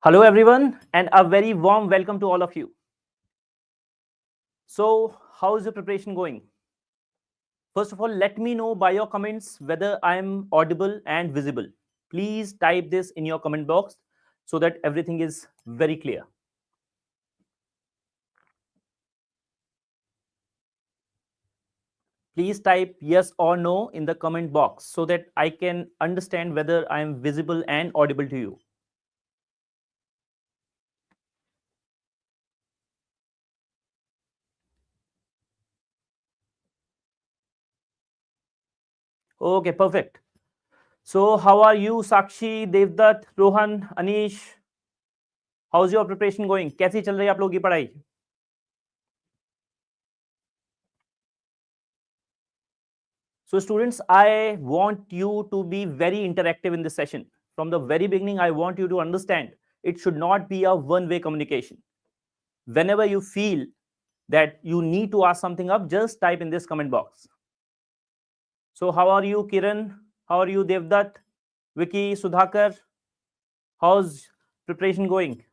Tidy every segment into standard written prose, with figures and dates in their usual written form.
Hello, everyone, and a very warm welcome to all of you. So, how is your preparation going? First of all, let me know by your comments whether I am audible and visible. Please type this in your comment box so that everything is very clear. Please type yes or no in the comment box so that I can understand whether I am visible and audible to you. Okay, perfect. So, how are you, Sakshi, Devdutt, Rohan, Anish? How's your preparation going? कैसी चल रही है आप लोगों की पढ़ाई? So students, I want you to be very interactive in this session. From the very beginning, I want you to understand it should not be a one-way communication. Whenever you feel that you need to ask something up, just type in this comment box. So how are you, Kiran? How are you, Devdutt? Vicky, Sudhakar? How's preparation going?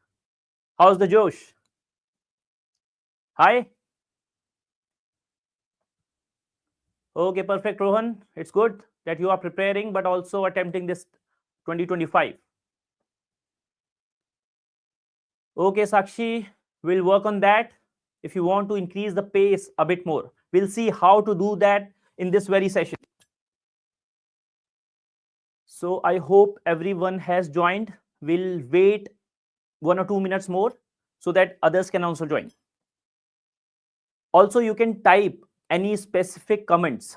How's the Josh? Hi? Okay, perfect, Rohan. It's good that you are preparing, but also attempting this 2025. Okay, Sakshi, we'll work on that. If you want to increase the pace a bit more, we'll see how to do that in this very session. So I hope everyone has joined. We'll wait 1 or 2 minutes more so that others can also join. Also, you can type any specific comments,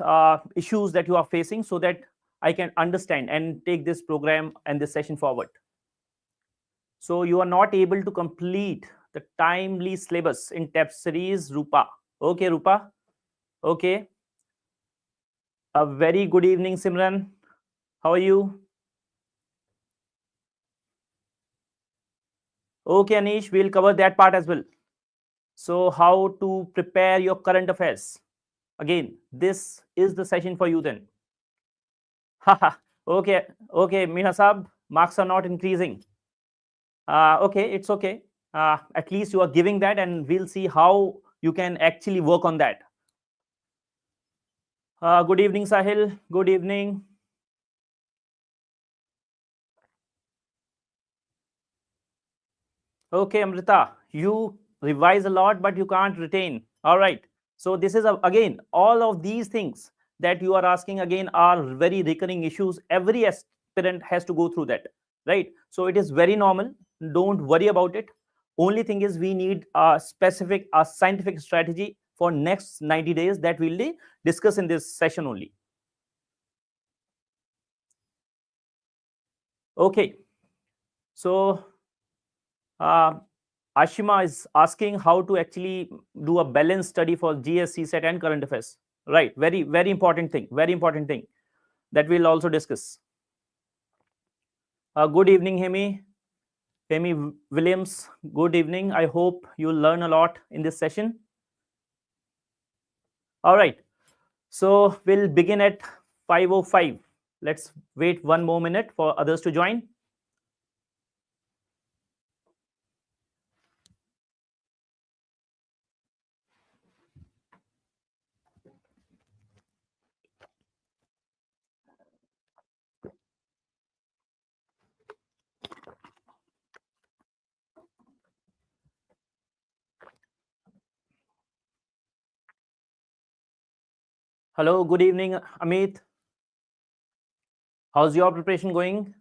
issues that you are facing so that I can understand and take this program and this session forward. So you are not able to complete the timely syllabus in TEP series, Rupa. Okay, Rupa. Okay. A very good evening, Simran. How are you? Okay, Anish, we'll cover that part as well. So, how to prepare your current affairs? Again, this is the session for you then. Haha. Okay, okay, Mina Saab, marks are not increasing. Okay, it's okay. At least you are giving that, and we'll see how you can actually work on that. Good evening, Sahil. Good evening. Okay, Amrita, you revise a lot, but you can't retain. All right. So this is again, all of these things that you are asking again are very recurring issues. Every aspirant has to go through that, right? So it is very normal. Don't worry about it. Only thing is we need a specific, a scientific strategy for next 90 days that we'll discuss in this session only. Okay. So Ashima is asking how to actually do a balanced study for GS, CSET, and current affairs. Right, very, very important thing. Very important thing that we'll also discuss. Good evening, Hemi Williams. Good evening. I hope you'll learn a lot in this session. All right. So we'll begin at 5:05. Let's wait 1 more minute for others to join. Hello, good evening, Amit. How's your preparation going?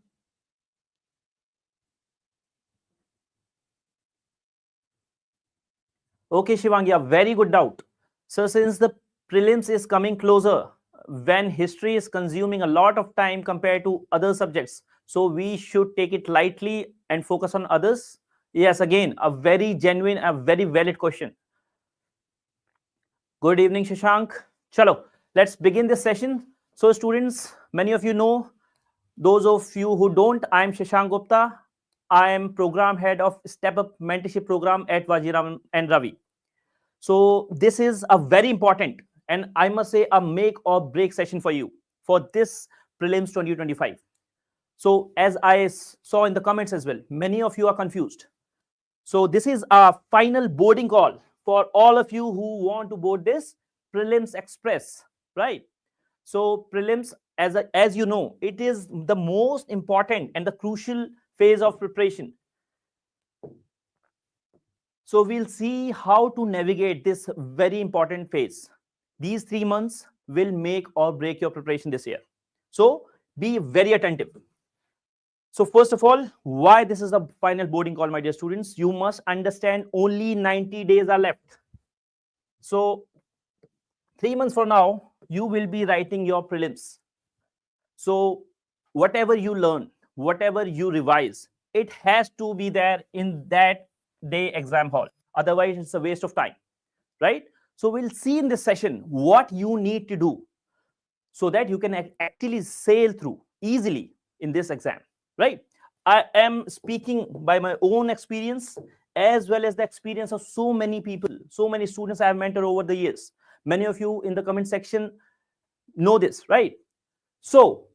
Okay, Shivangya, very good doubt. So since the prelims is coming closer, when history is consuming a lot of time compared to other subjects, so we should take it lightly and focus on others. Yes, again, a very genuine, a very valid question. Good evening, Shashank. Chalo, let's begin this session. So students, many of you know, those of you who don't, I am Shashank Gupta. I am program head of Step Up Mentorship Program at Vajiram and Ravi. So this is a very important and I must say a make or break session for you for this prelims 2025. So as I saw in the comments as well, many of you are confused. So this is our final boarding call for all of you who want to board this Prelims Express, right? So prelims, as you know, it is the most important and the crucial phase of preparation. So we'll see how to navigate this very important phase. These 3 months will make or break your preparation this year. So be very attentive. So first of all, why this is the final boarding call, my dear students? You must understand only 90 days are left. So 3 months from now, you will be writing your prelims. So whatever you learn, whatever you revise, it has to be there in that day exam hall. Otherwise, it's a waste of time, right? So we'll see in this session what you need to do so that you can actually sail through easily in this exam, right? I am speaking by my own experience as well as the experience of so many people, so many students I have mentored over the years. Many of you in the comment section know this, right? So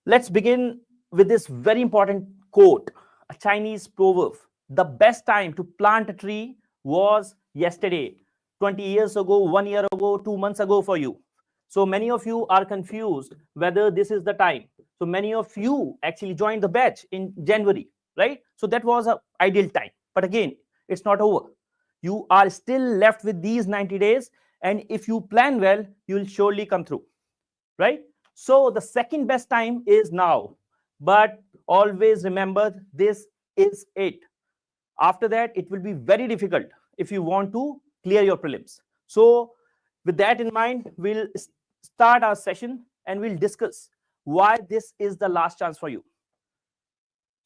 let's begin with this very important quote, a Chinese proverb. The best time to plant a tree was yesterday, 20 years ago, 1 year ago, 2 months ago for you. So many of you are confused whether this is the time. So many of you actually joined the batch in January, right? So that was an ideal time. But again, it's not over. You are still left with these 90 days. And if you plan well, you will surely come through, right? So the second best time is now. But always remember, this is it. After that, it will be very difficult if you want to clear your prelims. So with that in mind, we'll start our session and we'll discuss why this is the last chance for you.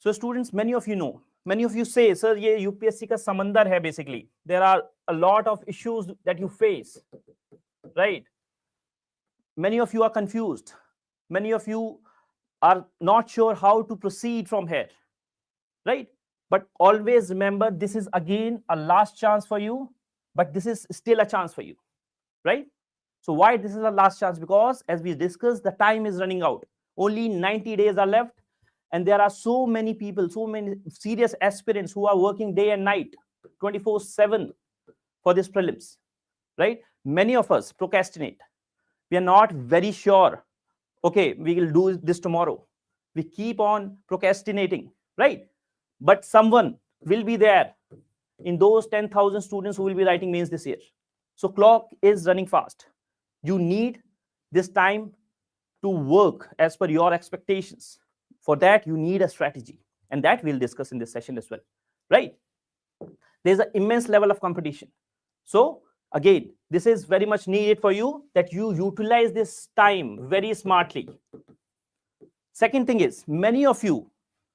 So students, many of you know, many of you say, sir, ye UPSC ka samandar hai basically. There are a lot of issues that you face, right? Many of you are confused. Many of you are not sure how to proceed from here, right? But always remember, this is again a last chance for you, but this is still a chance for you, right? So why this is a last chance? Because as we discussed, the time is running out. Only 90 days are left. And there are so many people, so many serious aspirants who are working day and night, 24/7 for this prelims, right? Many of us procrastinate. We are not very sure, okay, we will do this tomorrow. We keep on procrastinating, right? But someone will be there in those 10,000 students who will be writing mains this year. So clock is running fast. You need this time to work as per your expectations. For that, you need a strategy. And that we'll discuss in this session as well, right? There's an immense level of competition. So again, this is very much needed for you that you utilize this time very smartly. Second thing is, many of you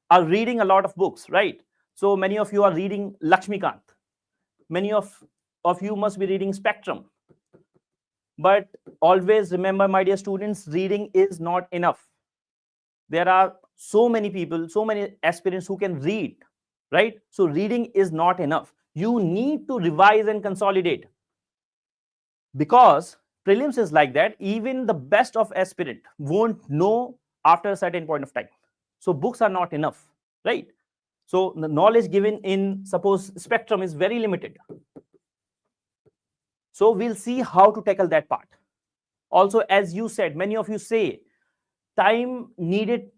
are reading a lot of books, right? So many of you are reading Lakshmikant. Many of you must be reading Spectrum. But always remember, my dear students, reading is not enough. There are so many people, so many aspirants who can read, right? So reading is not enough. You need to revise and consolidate. Because prelims is like that, even the best of aspirant won't know after a certain point of time. So books are not enough, right? So the knowledge given in, suppose, Spectrum is very limited. So we'll see how to tackle that part. Also, as you said, many of you say time needed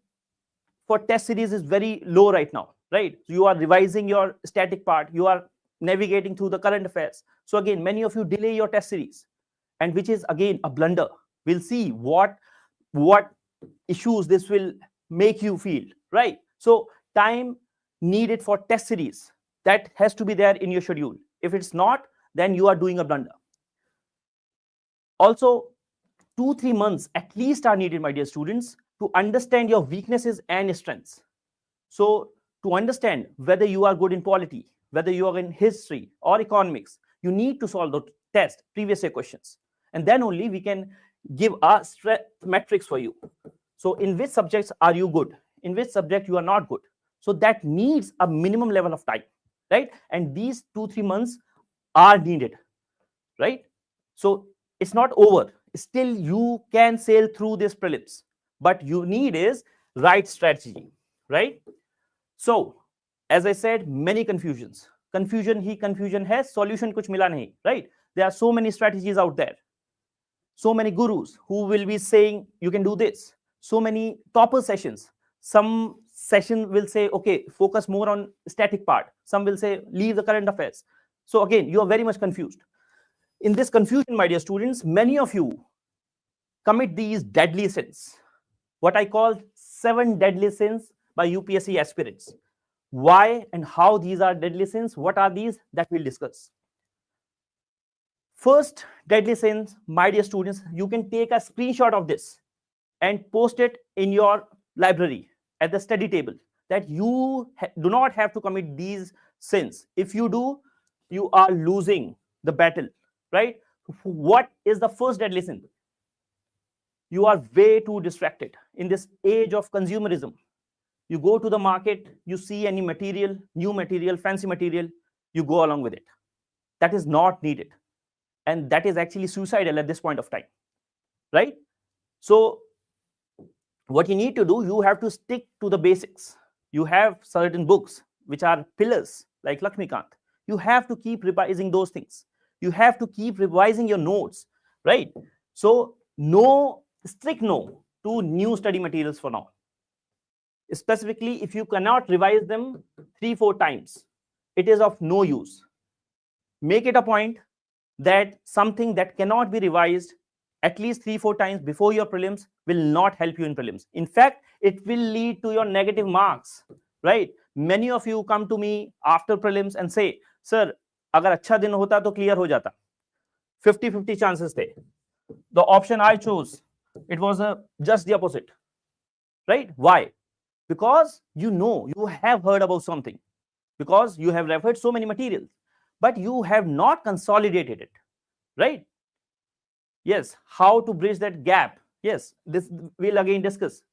for test series is very low right now, right? So you are revising your static part, you are navigating through the current affairs. So again, many of you delay your test series, and which is again a blunder. We'll see what issues this will make you feel, right? So time needed for test series, that has to be there in your schedule. If it's not, then you are doing a blunder. Also, 2-3 months at least are needed, my dear students, to understand your weaknesses and strengths. So to understand whether you are good in polity, whether you are in history or economics, you need to solve the test, previous year questions. And then only we can give a strength metrics for you. So in which subjects are you good? In which subject you are not good? So that needs a minimum level of time, right? And these 2-3 months are needed, right? So it's not over. Still, you can sail through this prelims. But you need is right strategy, right? So, as I said, many confusions. Confusion hai, solution kuch mila nahi, right? There are so many strategies out there. So many gurus who will be saying you can do this. So many topper sessions. Some session will say, okay, focus more on static part. Some will say, leave the current affairs. So again, you are very much confused. In this confusion, my dear students, many of you commit these deadly sins, what I call 7 deadly sins by UPSC aspirants. Why and how these are deadly sins? What are these? That we'll discuss. First deadly sins, my dear students, you can take a screenshot of this and post it in your library at the study table, that you do not have to commit these sins. If you do, you are losing the battle, right? What is the first deadly sin? You are way too distracted in this age of consumerism. You go to the market, you see any material, new material, fancy material, you go along with it. That is not needed. And that is actually suicidal at this point of time, right? So what you need to do, you have to stick to the basics. You have certain books which are pillars like Lakshmikant. You have to keep revising those things. You have to keep revising your notes, right? So no, strict no to new study materials for now. Specifically, if you cannot revise them 3-4 times, it is of no use. Make it a point that something that cannot be revised at least 3-4 times before your prelims will not help you in prelims. In fact, it will lead to your negative marks, right? Many of you come to me after prelims and say, sir, agar अच्छा दिन होता तो clear हो जाता. 50-50 chances थे. The option I chose, it was just the opposite, right? Why? Because you know, you have heard about something, because you have referred so many materials, but you have not consolidated it, right? Yes, how to bridge that gap? Yes, this we'll again discuss.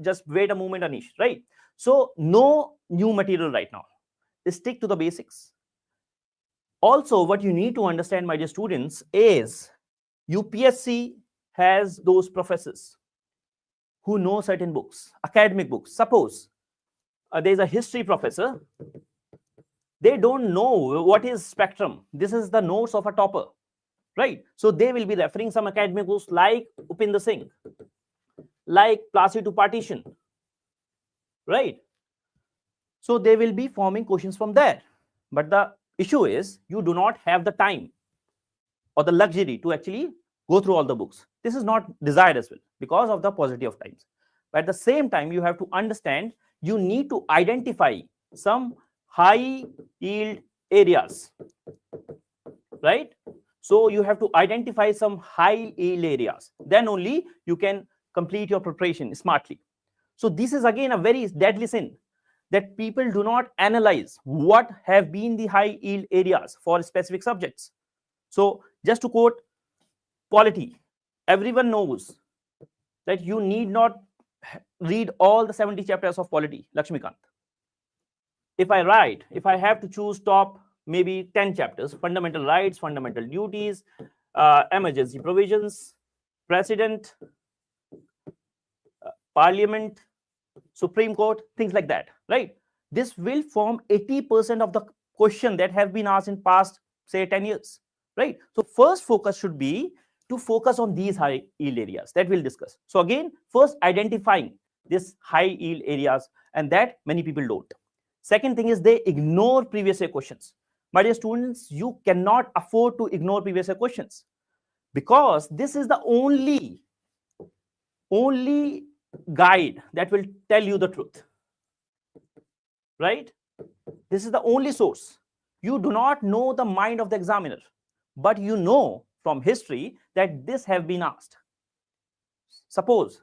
Just wait a moment, Anish, right? So no new material right now. Stick to the basics. Also, what you need to understand, my dear students, is UPSC has those professors who know certain books, academic books. Suppose there's a history professor. They don't know what is spectrum. This is the notes of a topper, right? So they will be referring some academic books like Upinder Singh, like Placid to Partition, right? So they will be forming questions from there. But the issue is you do not have the time or the luxury to actually go through all the books. This is not desired as well because of the paucity of times. But at the same time, you have to understand you need to identify some high yield areas, right? So you have to identify some high yield areas. Then only you can complete your preparation smartly. So this is again a very deadly sin, that people do not analyze what have been the high yield areas for specific subjects. So just to quote polity, everyone knows that you need not read all the 70 chapters of polity, Lakshmikant. If I have to choose top maybe 10 chapters, fundamental rights, fundamental duties, emergency provisions, president, parliament, Supreme Court, things like that, right? This will form 80% of the question that have been asked in past, say, 10 years, right? So first focus should be to focus on these high yield areas that we'll discuss. So again, first identifying these high yield areas, and that many people don't. Second thing is they ignore previous year questions. My dear students, you cannot afford to ignore previous year questions, because this is the only guide that will tell you the truth, right? This is the only source. You do not know the mind of the examiner, but you know from history that this have been asked. Suppose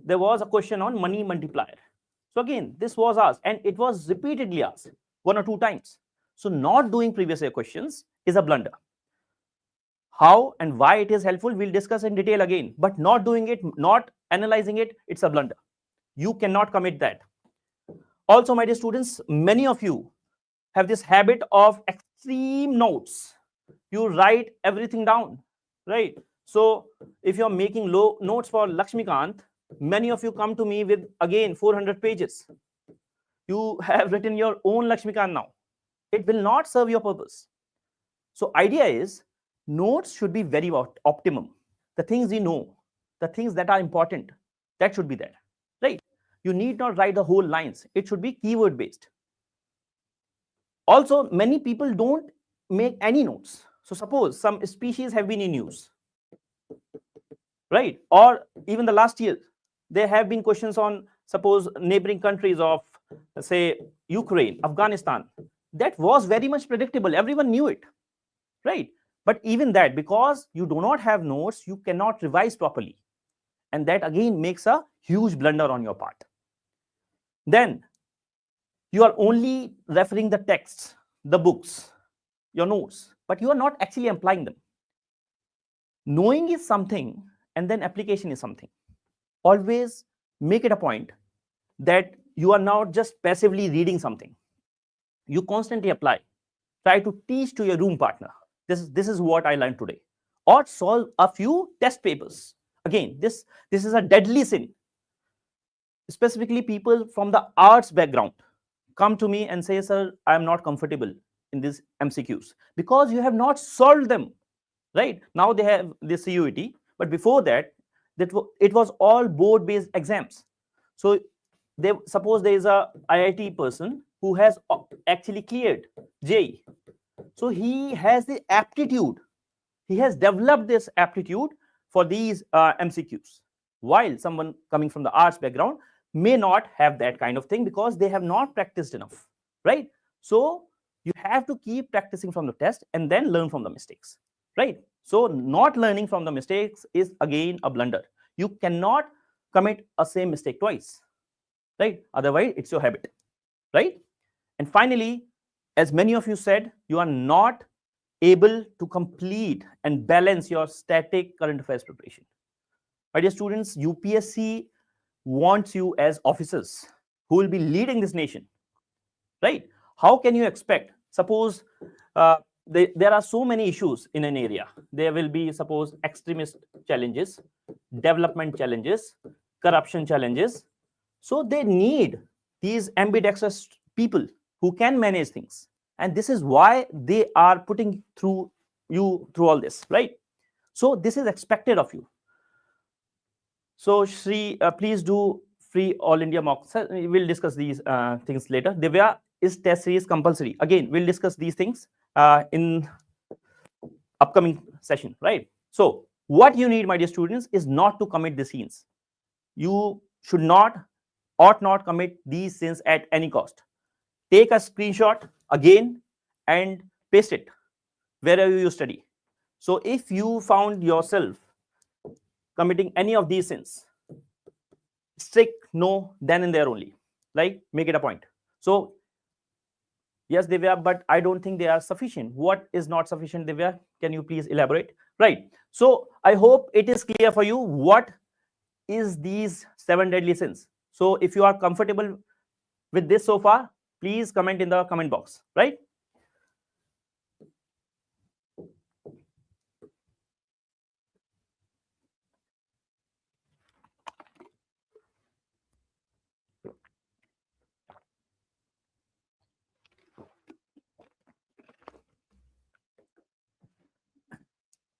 there was a question on money multiplier. So again, this was asked, and it was repeatedly asked 1 or 2 times. So not doing previous year questions is a blunder. How and why it is helpful, we'll discuss in detail again. But not doing it, not analyzing it, it's a blunder. You cannot commit that. Also, my dear students, many of you have this habit of extreme notes. You write everything down, right? So if you're making low notes for Lakshmikant, Many of you come to me with again 400 pages. You have written your own Lakshmikant now. It will not serve your purpose. So idea is notes should be very optimum. The things you know, the things that are important, that should be there, right? You need not write the whole lines. It should be keyword based. Also, many people don't make any notes. So suppose some species have been in use, right? Or even the last year, there have been questions on suppose neighboring countries of say Ukraine, Afghanistan. That was very much predictable. Everyone knew it, right? But even that, because you do not have notes, you cannot revise properly. And that again makes a huge blunder on your part. Then you are only referring the texts, the books, your notes, but you are not actually applying them. Knowing is something, and then application is something. Always make it a point that you are not just passively reading something. You constantly apply. Try to teach to your room partner. This is what I learned today. Or solve a few test papers. Again, this is a deadly sin. Specifically, people from the arts background come to me and say, sir, I am not comfortable in these MCQs because you have not solved them, right? Now they have the CUET, but before that, it was all board-based exams. So suppose there is a IIT person who has actually cleared JEE. So he has the aptitude. He has developed this aptitude for these MCQs. While someone coming from the arts background may not have that kind of thing because they have not practiced enough, right? So you have to keep practicing from the test and then learn from the mistakes, right? So not learning from the mistakes is again a blunder. You cannot commit a same mistake twice, right? Otherwise, it's your habit, right? And finally, as many of you said, you are not able to complete and balance your static current affairs preparation. My dear students, UPSC wants you as officers who will be leading this nation, right? How can you expect? Suppose there are so many issues in an area. There will be, suppose, extremist challenges, development challenges, corruption challenges. So they need these ambidextrous people who can manage things. And this is why they are putting through all this, right? So this is expected of you. So Shri, please do free all India mock. We'll discuss these things later. Divya, is test series compulsory? Again, we'll discuss these things in upcoming session, right? So what you need, my dear students, is not to commit the sins. You ought not commit these sins at any cost. Take a screenshot again and paste it wherever you study. So if you found yourself committing any of these sins, strict no, then and there only. Like, make it a point. So yes, Divya, but I don't think they are sufficient. What is not sufficient, Divya? Can you please elaborate? Right. So I hope it is clear for you what is these 7 deadly sins. So if you are comfortable with this so far, please comment in the comment box, right?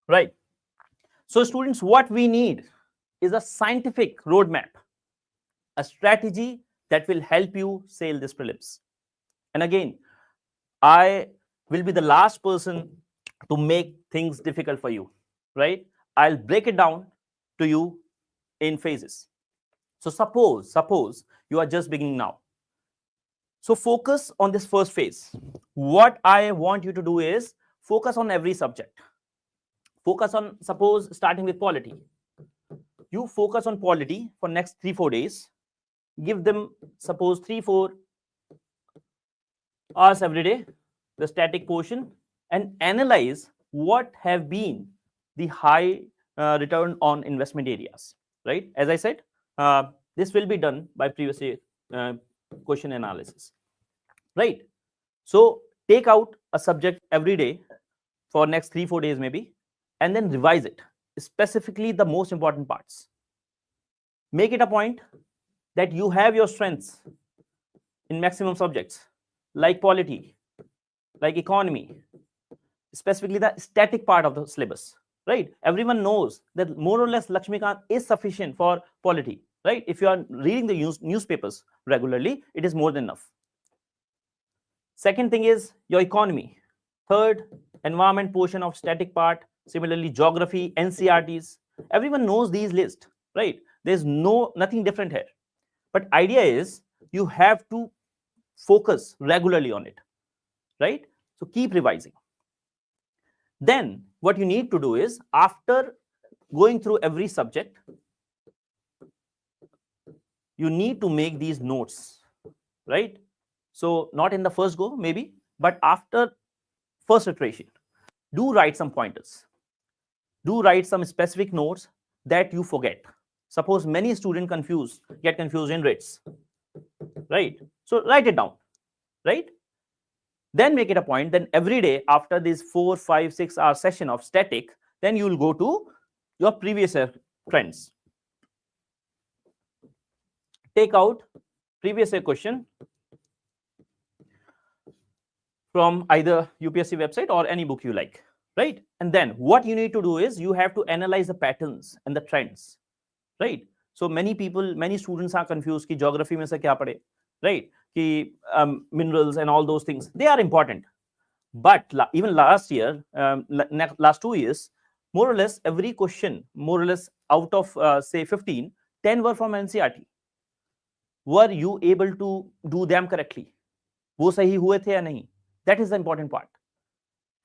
Right. So students, what we need is a scientific roadmap, a strategy that will help you sail this prelims. And again, I will be the last person to make things difficult for you, right? I'll break it down to you in phases. So suppose you are just beginning now. So focus on this first phase. What I want you to do is focus on every subject. Focus on, suppose, starting with polity. You focus on polity for next 3-4 days. Give them, suppose, 3-4 hours every day, the static portion, and analyze what have been the high return on investment areas, right? As I said, this will be done by previous year question analysis, right? So take out a subject every day for next 3-4 days maybe, and then revise it, specifically the most important parts. Make it a point that you have your strengths in maximum subjects like polity, like economy, specifically the static part of the syllabus, right? Everyone knows that more or less Lakshmikant is sufficient for polity, right? If you are reading the newspapers regularly, it is more than enough. Second thing is your economy. Third, environment portion of static part. Similarly, geography, NCRTs. Everyone knows these lists, right? There's nothing different here. But idea is you have to focus regularly on it, right? So keep revising. Then what you need to do is, after going through every subject, you need to make these notes, right? So not in the first go maybe, but after first iteration, do write some pointers. Do write some specific notes that you forget. Suppose many students get confused in rates, right? So write it down, right? Then make it a point, then every day after this 4, 5, 6 hour session of static, then you will go to your previous year trends. Take out previous year question from either UPSC website or any book you like, right? And then what you need to do is you have to analyze the patterns and the trends, right? So many students are confused ki geography mein se kya pade, right? Ki minerals and all those things, they are important. But even last year, last 2 years, more or less every question, more or less out of say 15, 10 were from NCRT. Were you able to do them correctly? वो सही हुए थे या नहीं? That is the important part.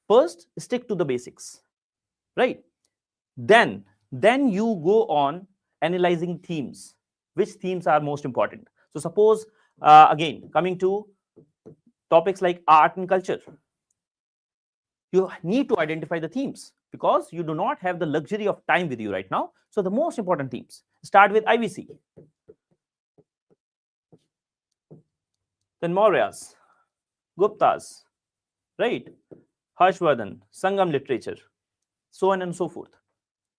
First, stick to the basics, right? Then you go on analyzing themes. Which themes are most important? So suppose, again, coming to topics like art and culture, you need to identify the themes because you do not have the luxury of time with you right now. So the most important themes, start with IVC, then Mauryas, Guptas, right? Harshvardhan, Sangam literature, so on and so forth.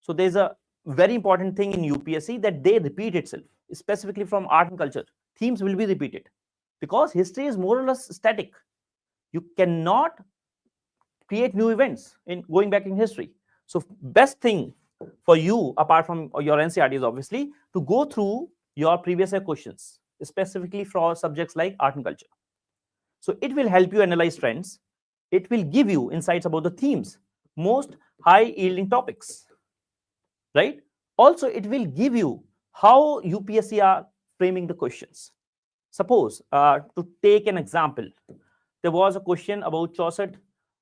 So there's a very important thing in UPSC that they repeat itself, specifically from art and culture. Themes will be repeated because history is more or less static. You cannot create new events in going back in history. So best thing for you, apart from your NCRTs, obviously, to go through your previous year questions, specifically for subjects like art and culture. So it will help you analyze trends. It will give you insights about the themes, most high yielding topics, right? Also, it will give you how UPSC are framing the questions. Suppose, to take an example, there was a question about Chauset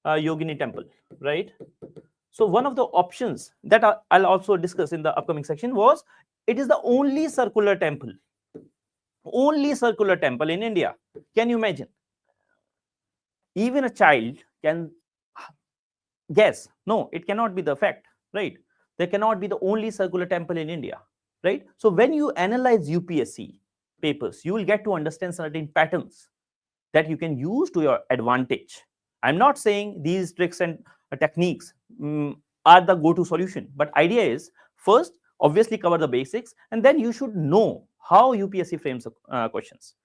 Yogini temple, right? So one of the options that I'll also discuss in the upcoming section was, it is the only circular temple in India. Can you imagine? Even a child can guess, no, it cannot be the fact, right? There cannot be the only circular temple in India, right? So when you analyze UPSC papers, you will get to understand certain patterns that you can use to your advantage. I'm not saying these tricks and techniques are the go-to solution, but idea is, first, obviously cover the basics, and then you should know how UPSC frames questions,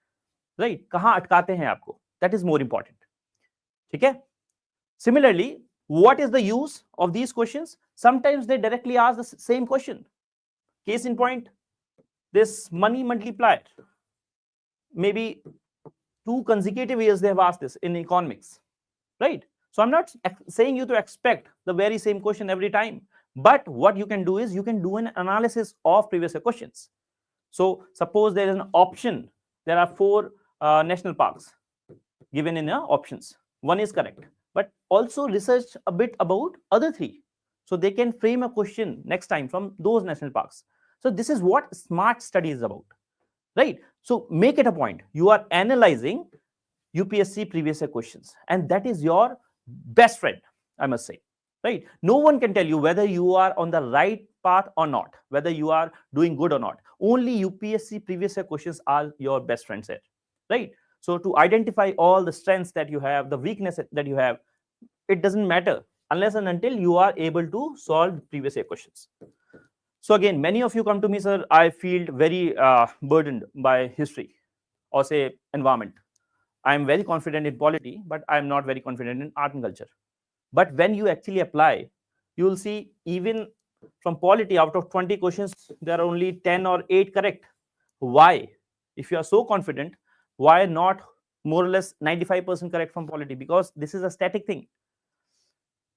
right? Kahan atkate hain aapko? That is more important. Okay? Similarly, what is the use of these questions? Sometimes they directly ask the same question. Case in point, this money multiplier. Maybe 2 consecutive years they have asked this in economics, right? So I'm not saying you to expect the very same question every time, but what you can do is you can do an analysis of previous year questions. So suppose there is an option, there are 4 national parks given in your options. One is correct, but also research a bit about other 3. So they can frame a question next time from those national parks. So this is what smart study is about, right? So make it a point. You are analyzing UPSC previous year questions, and that is your best friend, I must say, right? No one can tell you whether you are on the right path or not, whether you are doing good or not. Only UPSC previous year questions are your best friends here, right? So to identify all the strengths that you have, the weakness that you have, it doesn't matter unless and until you are able to solve previous year questions. So again, many of you come to me, sir, I feel very burdened by history or say environment. I am very confident in polity, but I am not very confident in art and culture. But when you actually apply, you will see even from polity, out of 20 questions, there are only 10 or 8 correct. Why? If you are so confident, why not more or less 95% correct from polity? Because this is a static thing.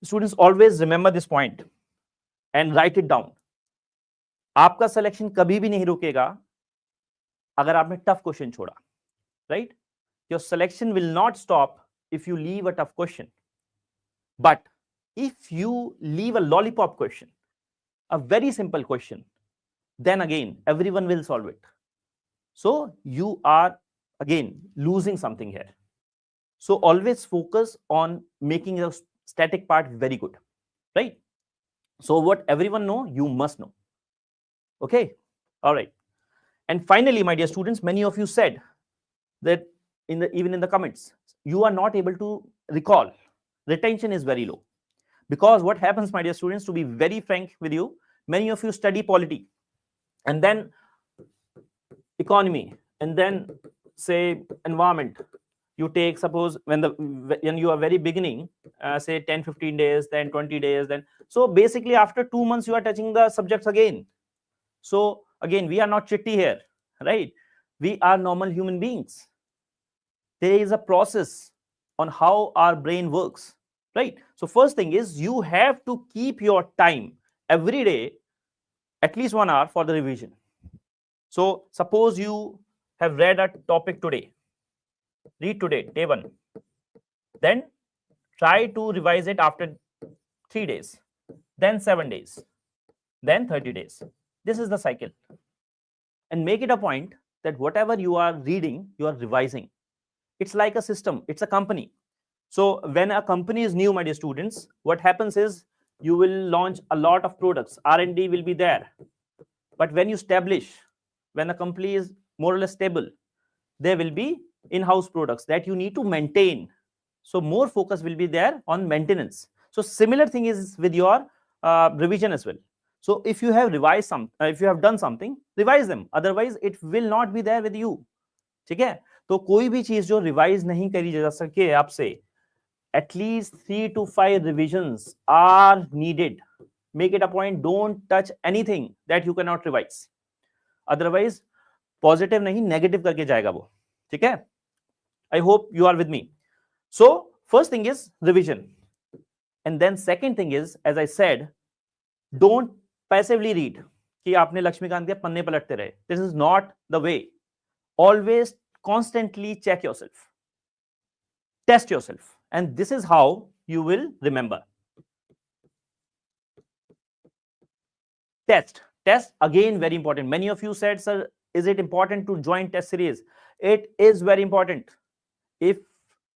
Students always remember this point and write it down. आपका selection कभी भी नहीं रुकेगा अगर आपने tough question छोड़ा, right? Your selection will not stop if you leave a tough question. But if you leave a lollipop question, a very simple question, then again, everyone will solve it. So you are again losing something here. So always focus on making the static part very good, right? So what everyone know, you must know. Okay, all right. And finally, my dear students, many of you said that even in the comments, you are not able to recall. Retention is very low. Because what happens, my dear students, to be very frank with you, many of you study polity and then economy and then say environment. You take, suppose when you are very beginning, say 10-15 days, then 20 days, then so basically after 2 months you are touching the subjects again. So again, we are not chitty here, right? We are normal human beings. There is a process on how our brain works, right? So first thing is you have to keep your time every day at least 1 hour for the revision. So suppose you have read a topic today, read today, day 1, then try to revise it after 3 days, then 7 days, then 30 days. This is the cycle. And make it a point that whatever you are reading, you are revising. It's like a system, it's a company. So when a company is new, my dear students, what happens is you will launch a lot of products. R&D will be there. But when you establish, when the company is more or less stable, there will be in-house products that you need to maintain. So more focus will be there on maintenance. So similar thing is with your revision as well. So if you have revised if you have done something, revise them. Otherwise, it will not be there with you. ठीक है? तो कोई भी चीज जो revise नहीं करी जा सके आपसे, at least 3 to 5 revisions are needed. Make it a point, don't touch anything that you cannot revise. Otherwise, positive नहीं, negative करके जाएगा वो. ठीक है? I hope you are with me. So, first thing is revision. And then second thing is, as I said, don't passively read. कि आपने लक्ष्मीकांत के पन्ने पलटते रहे. This is not the way. Always constantly check yourself. Test yourself. And this is how you will remember. Test again, very important. Many of you said, sir, is it important to join test series? It is very important. If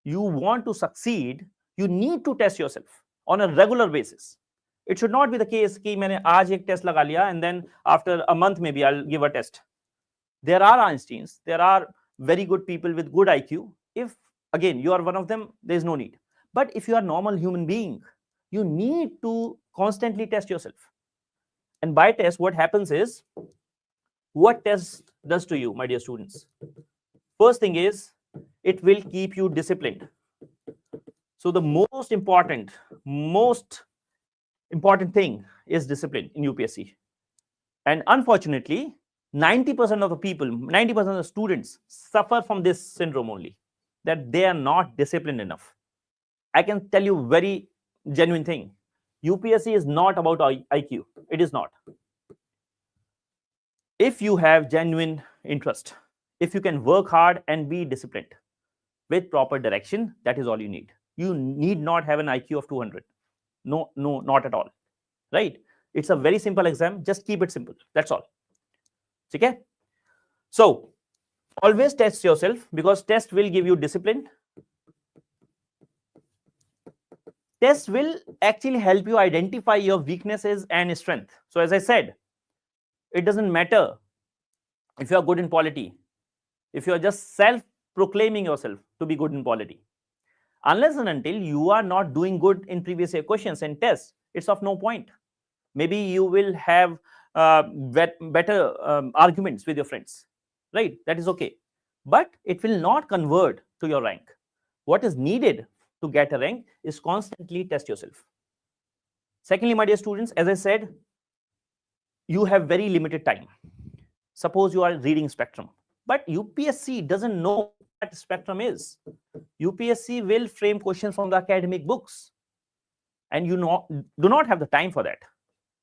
you want to succeed, you need to test yourself on a regular basis. It should not be the case कि मैंने आज एक test लगा लिया and then after a month maybe I'll give a test. There are Einsteins, there are very good people with good IQ. If again you are one of them, there is no need. But if you are a normal human being, you need to constantly test yourself. And by test, what happens is, what test does to you, my dear students? First thing is, it will keep you disciplined. So the most important thing is discipline in UPSC. And unfortunately, 90% of the people, 90% of the students suffer from this syndrome only, that they are not disciplined enough. I can tell you very genuine thing. UPSC is not about IQ. It is not. If you have genuine interest, if you can work hard and be disciplined with proper direction, that is all you need. You need not have an IQ of 200. No, not at all. Right? It's a very simple exam. Just keep it simple. That's all. Okay? So, always test yourself because test will give you discipline. Test will actually help you identify your weaknesses and strength. So as I said, it doesn't matter if you are good in polity, if you are just self-proclaiming yourself to be good in polity. Unless and until you are not doing good in previous year questions and tests, it's of no point. Maybe you will have better arguments with your friends, right? That is okay, but it will not convert to your rank. What is needed to get a rank is constantly test yourself. Secondly, my dear students, as I said, you have very limited time. Suppose you are reading spectrum, but UPSC doesn't know what spectrum is. UPSC will frame questions from the academic books, and you do not have the time for that,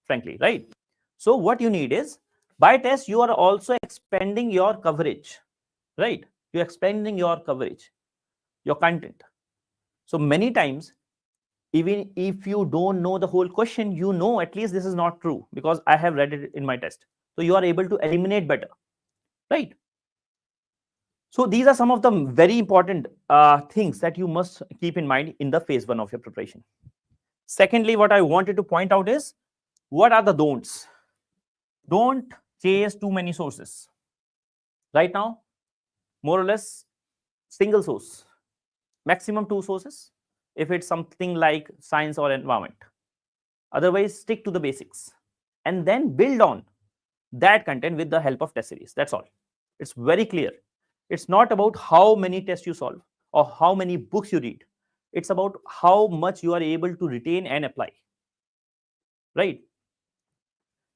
frankly, right? So what you need is, by test you are also expanding your coverage, right? You're expanding your coverage, your content. So many times, even if you don't know the whole question, you know at least this is not true because I have read it in my test. So you are able to eliminate better, right? So these are some of the very important things that you must keep in mind in the phase 1 of your preparation. Secondly, what I wanted to point out is, what are the don'ts? Don't chase too many sources. Right now, more or less, single source, maximum 2 sources if it's something like science or environment. Otherwise, stick to the basics and then build on that content with the help of test series. That's all. It's very clear. It's not about how many tests you solve or how many books you read. It's about how much you are able to retain and apply, right?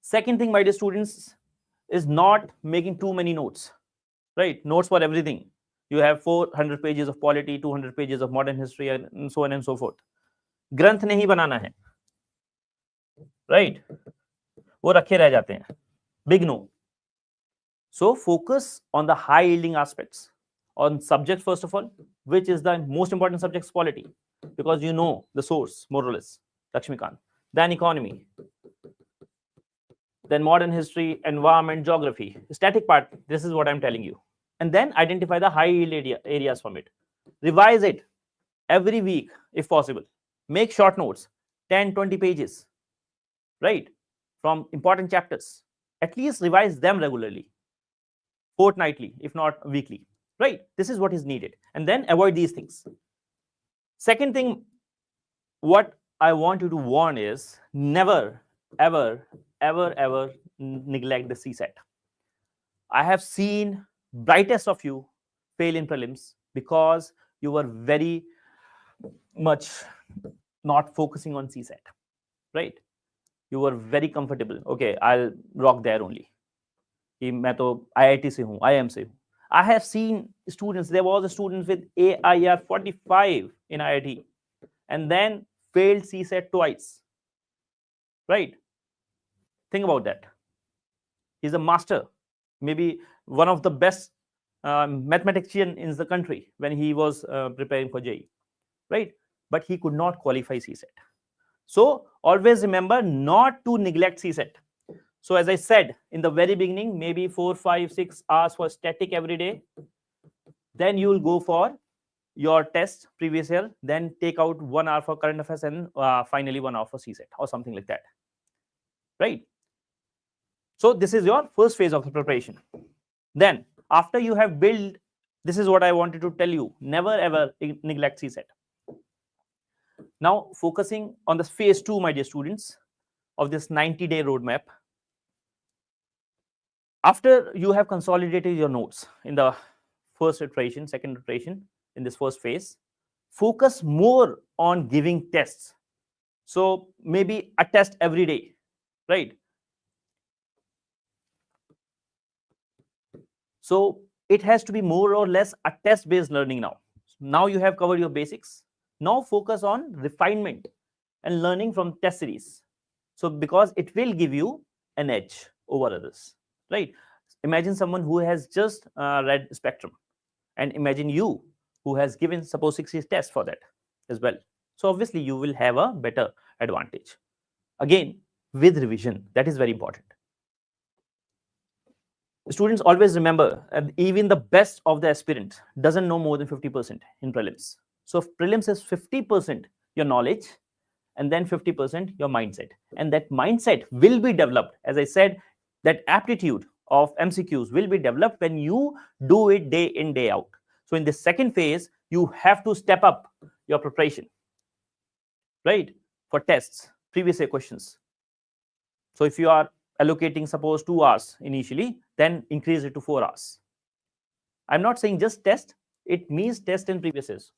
Second thing, my dear students, is not making too many notes, right? Notes for everything. You have 400 pages of polity, 200 pages of modern history, and so on and so forth. ग्रंथ नहीं बनाना है, right? वो रखे रह जाते हैं. Big no. So focus on the high yielding aspects, on subject first of all, which is the most important subject is polity, because you know the source more or less, Lakshmikant. Then economy, then modern history, environment, geography. Static part, this is what I'm telling you. And then identify the high yield areas from it. Revise it every week if possible. Make short notes, 10, 20 pages, right? From important chapters. At least revise them regularly, fortnightly, if not weekly, right? This is what is needed. And then avoid these things. Second thing, what I want you to warn is, never, ever, ever, ever neglect the CSAT. I have seen brightest of you fail in prelims because you were very much not focusing on CSAT, right? You were very comfortable. Okay, I'll rock there only. मैं तो IIT से हूँ, IIM से हूँ. I have seen students, there was a student with AIR 45 in IIT and then failed CSAT twice, right? Think about that. He's a master, maybe one of the best mathematician in the country when he was preparing for JEE, right? But he could not qualify CSAT. So always remember not to neglect CSAT. So as I said in the very beginning, maybe 4, 5, 6 hours for static every day. Then you will go for your test previous year, then take out 1 hour for current affairs and finally 1 hour for CSAT or something like that, right? So this is your first phase of the preparation. Then after you have built, this is what I wanted to tell you, never ever neglect CSAT. Now focusing on the phase 2, my dear students, of this 90-day roadmap. After you have consolidated your notes in the first iteration, second iteration, in this first phase, focus more on giving tests. So maybe a test every day, right? So it has to be more or less a test-based learning now. Now you have covered your basics. Now focus on refinement and learning from test series. So because it will give you an edge over others, right? Imagine someone who has just read spectrum, and imagine you who has given suppose 60 tests for that as well. So obviously you will have a better advantage. Again, with revision, that is very important. Students always remember, even the best of the aspirant doesn't know more than 50% in prelims. So prelims is 50% your knowledge and then 50% your mindset. And that mindset will be developed. As I said, that aptitude of MCQs will be developed when you do it day in, day out. So in the second phase, you have to step up your preparation, right? For tests, previous year questions. So if you are allocating suppose 2 hours initially, then increase it to 4 hours. I'm not saying just test, it means test and previous years,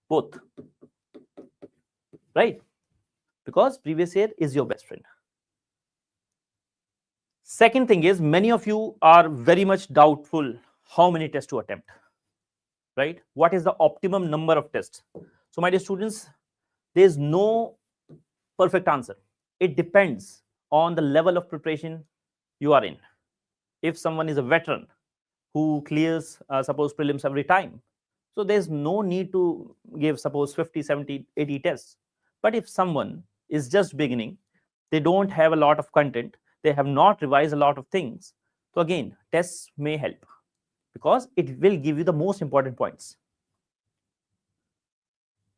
both, right? Because previous year is your best friend. Second thing is, many of you are very much doubtful how many tests to attempt, right? What is the optimum number of tests? So my dear students, there is no perfect answer. It depends on the level of preparation you are in. If someone is a veteran who clears suppose prelims every time, so there's no need to give suppose 50, 70, 80 tests. But if someone is just beginning, they don't have a lot of content, they have not revised a lot of things, so again tests may help, because it will give you the most important points.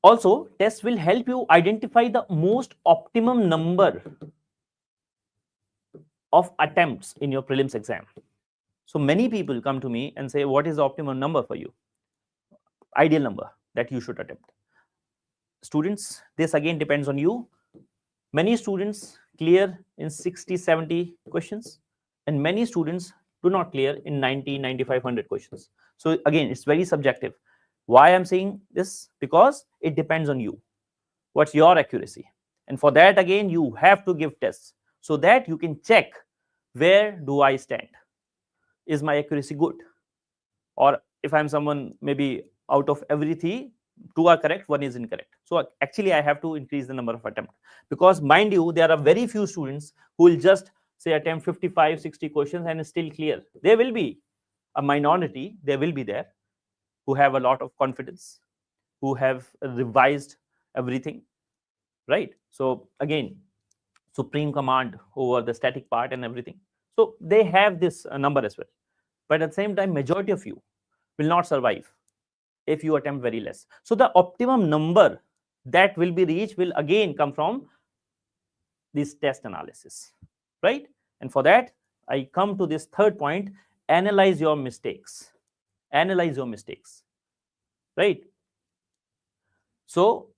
Also, tests will help you identify the most optimum number of attempts in your prelims exam. So many people come to me and say, what is the optimum number for you? Ideal number that you should attempt. Students, this again depends on you. Many students clear in 60, 70 questions, and many students do not clear in 90, 95, 100 questions. So again, it's very subjective. Why I'm saying this? Because it depends on you. What's your accuracy? And for that, again, you have to give tests so that you can check, where do I stand? Is my accuracy good? Or if I'm someone maybe out of everything, 2 are correct, 1 is incorrect. So actually I have to increase the number of attempts, because mind you, there are very few students who will just say attempt 55, 60 questions and still clear. There will be a minority, there will be there, who have a lot of confidence, who have revised everything, right? So again, supreme command over the static part and everything. So they have this number as well. But at the same time, majority of you will not survive if you attempt very less. So the optimum number that will be reached will again come from this test analysis, right? And for that, I come to this third point: analyze your mistakes. Analyze your mistakes, right? So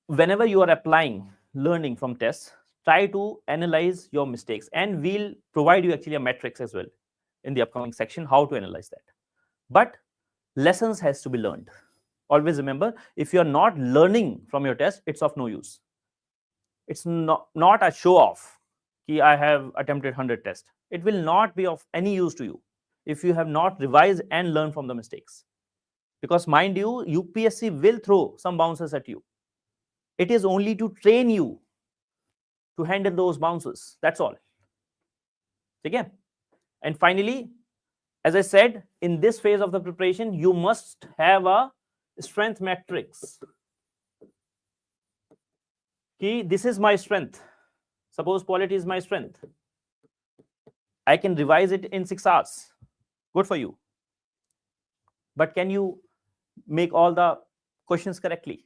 whenever you are applying learning from tests, try to analyze your mistakes, and we'll provide you actually a matrix as well in the upcoming section, how to analyze that. But lessons has to be learned. Always remember, if you are not learning from your test, it's of no use. It's not a show off ki I have attempted 100 tests. It will not be of any use to you if you have not revised and learned from the mistakes. Because mind you, UPSC will throw some bounces at you. It is only to train you to handle those bounces. That's all. Okay? And finally, as I said, in this phase of the preparation, you must have a strength matrix. Ki this is my strength. Suppose polity is my strength. I can revise it in 6 hours. Good for you. But can you make all the questions correctly?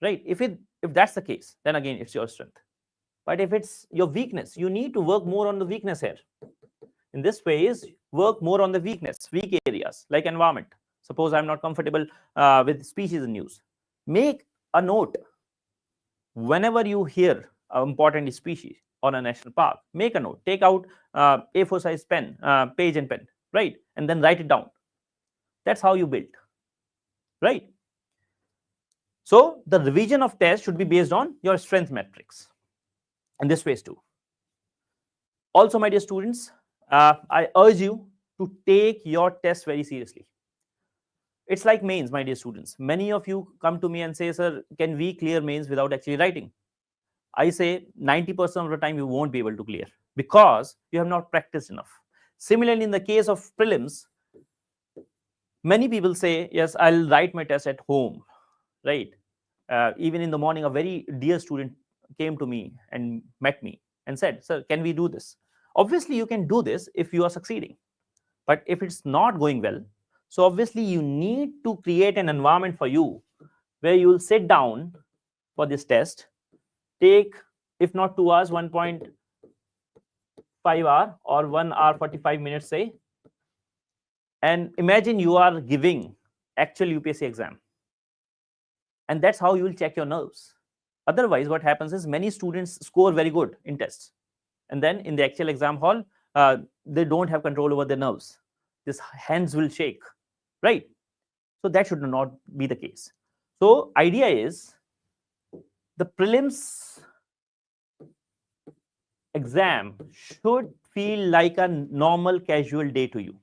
Right? If that's the case, then again it's your strength. But if it's your weakness, you need to work more on the weakness here. In this phase, work more on the weak areas like environment. Suppose I'm not comfortable with species in news. Make a note. Whenever you hear an important species or a national park, make a note. Take out A4 size pen, page and pen, right? And then write it down. That's how you build, right? So the revision of test should be based on your strength matrix in this phase too. Also, my dear students, I urge you to take your test very seriously. It's like mains, my dear students. Many of you come to me and say, sir, can we clear mains without actually writing? I say 90% of the time you won't be able to clear because you have not practiced enough. Similarly, in the case of prelims, many people say, yes, I'll write my test at home, right? Even in the morning, a very dear student came to me and met me and said, sir, can we do this? Obviously, you can do this if you are succeeding. But if it's not going well, so obviously you need to create an environment for you where you will sit down for this test, take, if not 2 hours, 1.5 hour or 1 hour 45 minutes, say, and imagine you are giving actual UPSC exam. And that's how you will check your nerves. Otherwise, what happens is many students score very good in tests and then in the actual exam hall, they don't have control over their nerves. This hands will shake, right? So that should not be the case. So idea is the prelims exam should feel like a normal casual day to you.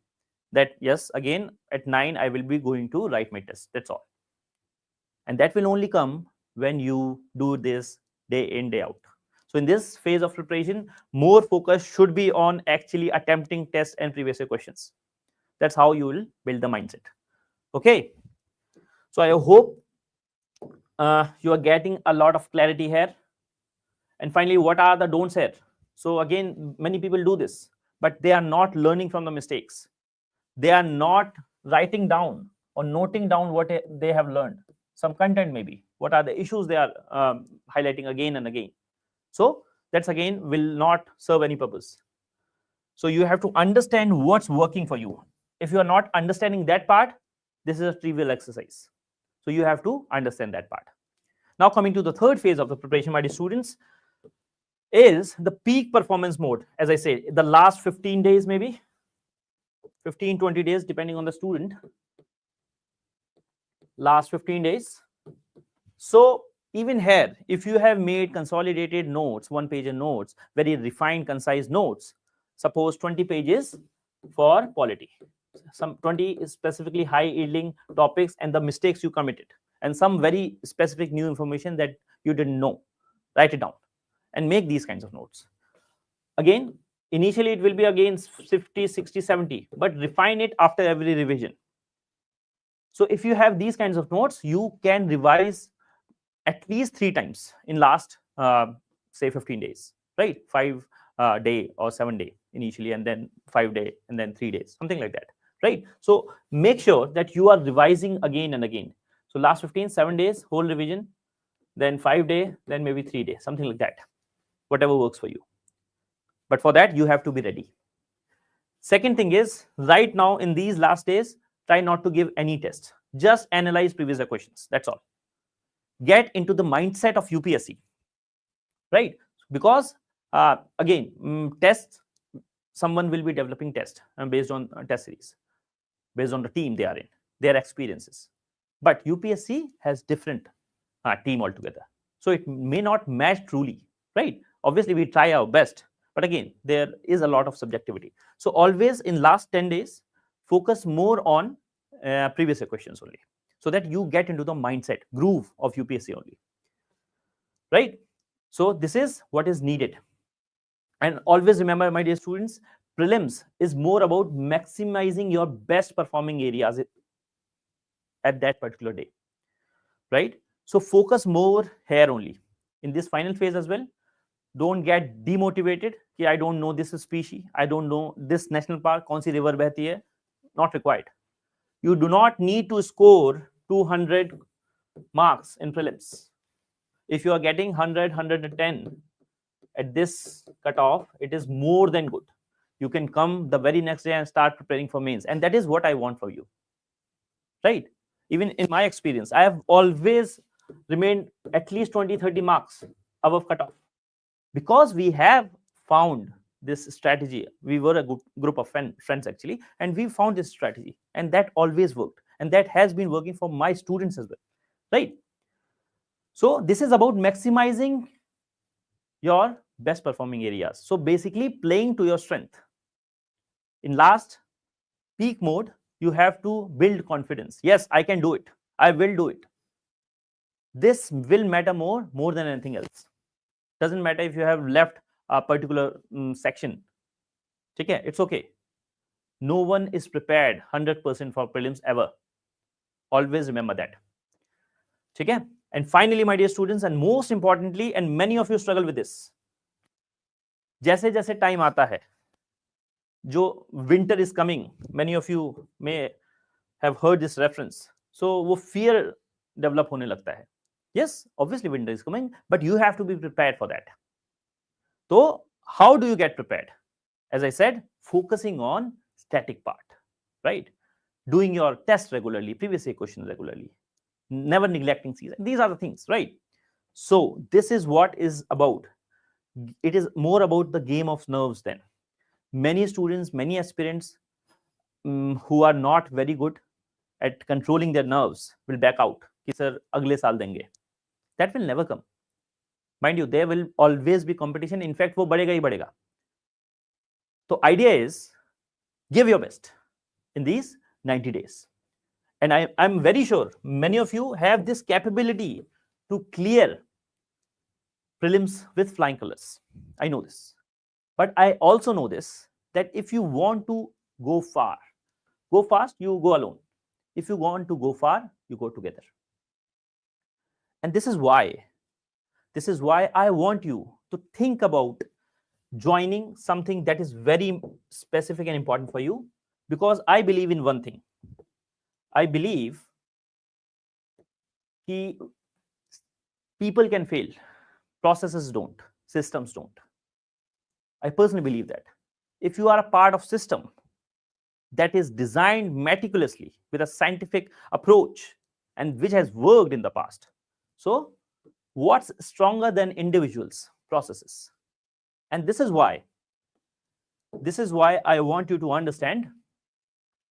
That yes, again at 9 I will be going to write my test. That's all. And that will only come when you do this day in, day out. So in this phase of preparation, more focus should be on actually attempting tests and previous year questions. That's how you will build the mindset. Okay. So I hope you are getting a lot of clarity here. And finally, what are the don'ts here? So again, many people do this, but they are not learning from the mistakes. They are not writing down or noting down what they have learned. Some content maybe. What are the issues they are highlighting again and again? So that's again will not serve any purpose. So you have to understand what's working for you. If you are not understanding that part, this is a trivial exercise. So you have to understand that part. Now coming to the third phase of the preparation, my dear students, is the peak performance mode. As I said, the last 15 days, maybe 15, 20 days, depending on the student, last 15 days. So even here, if you have made consolidated notes, one page notes, very refined, concise notes, suppose 20 pages for polity, some 20 is specifically high yielding topics and the mistakes you committed, and some very specific new information that you didn't know, write it down and make these kinds of notes. Again, initially it will be again 50, 60, 70, but refine it after every revision. So if you have these kinds of notes, you can revise at least 3 times in last say 15 days, right? 5 day or 7 day initially, and then 5 day, and then 3 days, something like that, right? So make sure that you are revising again and again. So last 15, 7 days, whole revision, then 5 day, then maybe 3 days, something like that, whatever works for you. But for that, you have to be ready. Second thing is, right now in these last days, try not to give any test. Just analyze previous questions. That's all. Get into the mindset of UPSC, right? Because again, tests, someone will be developing test based on test series, based on the team they are in, their experiences. But UPSC has different team altogether. So it may not match truly, right? Obviously, we try our best. But again, there is a lot of subjectivity. So always in last 10 days, focus more on previous questions only, so that you get into the mindset, groove of UPSC only, right? So this is what is needed. And always remember, my dear students, prelims is more about maximizing your best performing areas at that particular day, right? So focus more here only. In this final phase as well, don't get demotivated. I don't know this species, I don't know this national park, kaun si river behti hai. Not required. You do not need to score 200 marks in prelims. If you are getting 100, 110 at this cutoff, it is more than good. You can come the very next day and start preparing for mains. And that is what I want for you, right? Even in my experience, I have always remained at least 20, 30 marks above cutoff, because we have found this strategy. We were a good group of friends actually, and we found this strategy, and that always worked, and that has been working for my students as well, right? So this is about maximizing your best performing areas. So basically playing to your strength. In last peak mode, you have to build confidence. Yes, I can do it, I will do it. This will matter more than anything else. Doesn't matter if you have left a particular section. Okay, it's okay. No one is prepared 100% for prelims ever. Always remember that. Okay? And finally, my dear students, and most importantly, and many of you struggle with this, जैसे जैसे time आता है, जो winter is coming, many of you may have heard this reference. So वो fear develop होने लगता है. Yes, obviously winter is coming, but you have to be prepared for that. So how do you get prepared? As I said, focusing on static part, right? Doing your test regularly, previous year questions regularly, never neglecting season. These are the things, right? So this is what is about. It is more about the game of nerves then. Many students, many aspirants who are not very good at controlling their nerves will back out कि sir अगले साल देंगे. That will never come. Mind you, there will always be competition. In fact, वो बढ़ेगा ही बढ़ेगा. So idea is give your best in these 90 days. And I'm very sure many of you have this capability to clear prelims with flying colors. I know this. But I also know this, that if you want to go far, go fast, you go alone. If you want to go far, you go together. And this is why I want you to think about joining something that is very specific and important for you, because I believe in one thing. I believe that people can fail, processes don't, systems don't. I personally believe that if you are a part of system that is designed meticulously with a scientific approach and which has worked in the past, so what's stronger than individuals? Processes. And this is why I want you to understand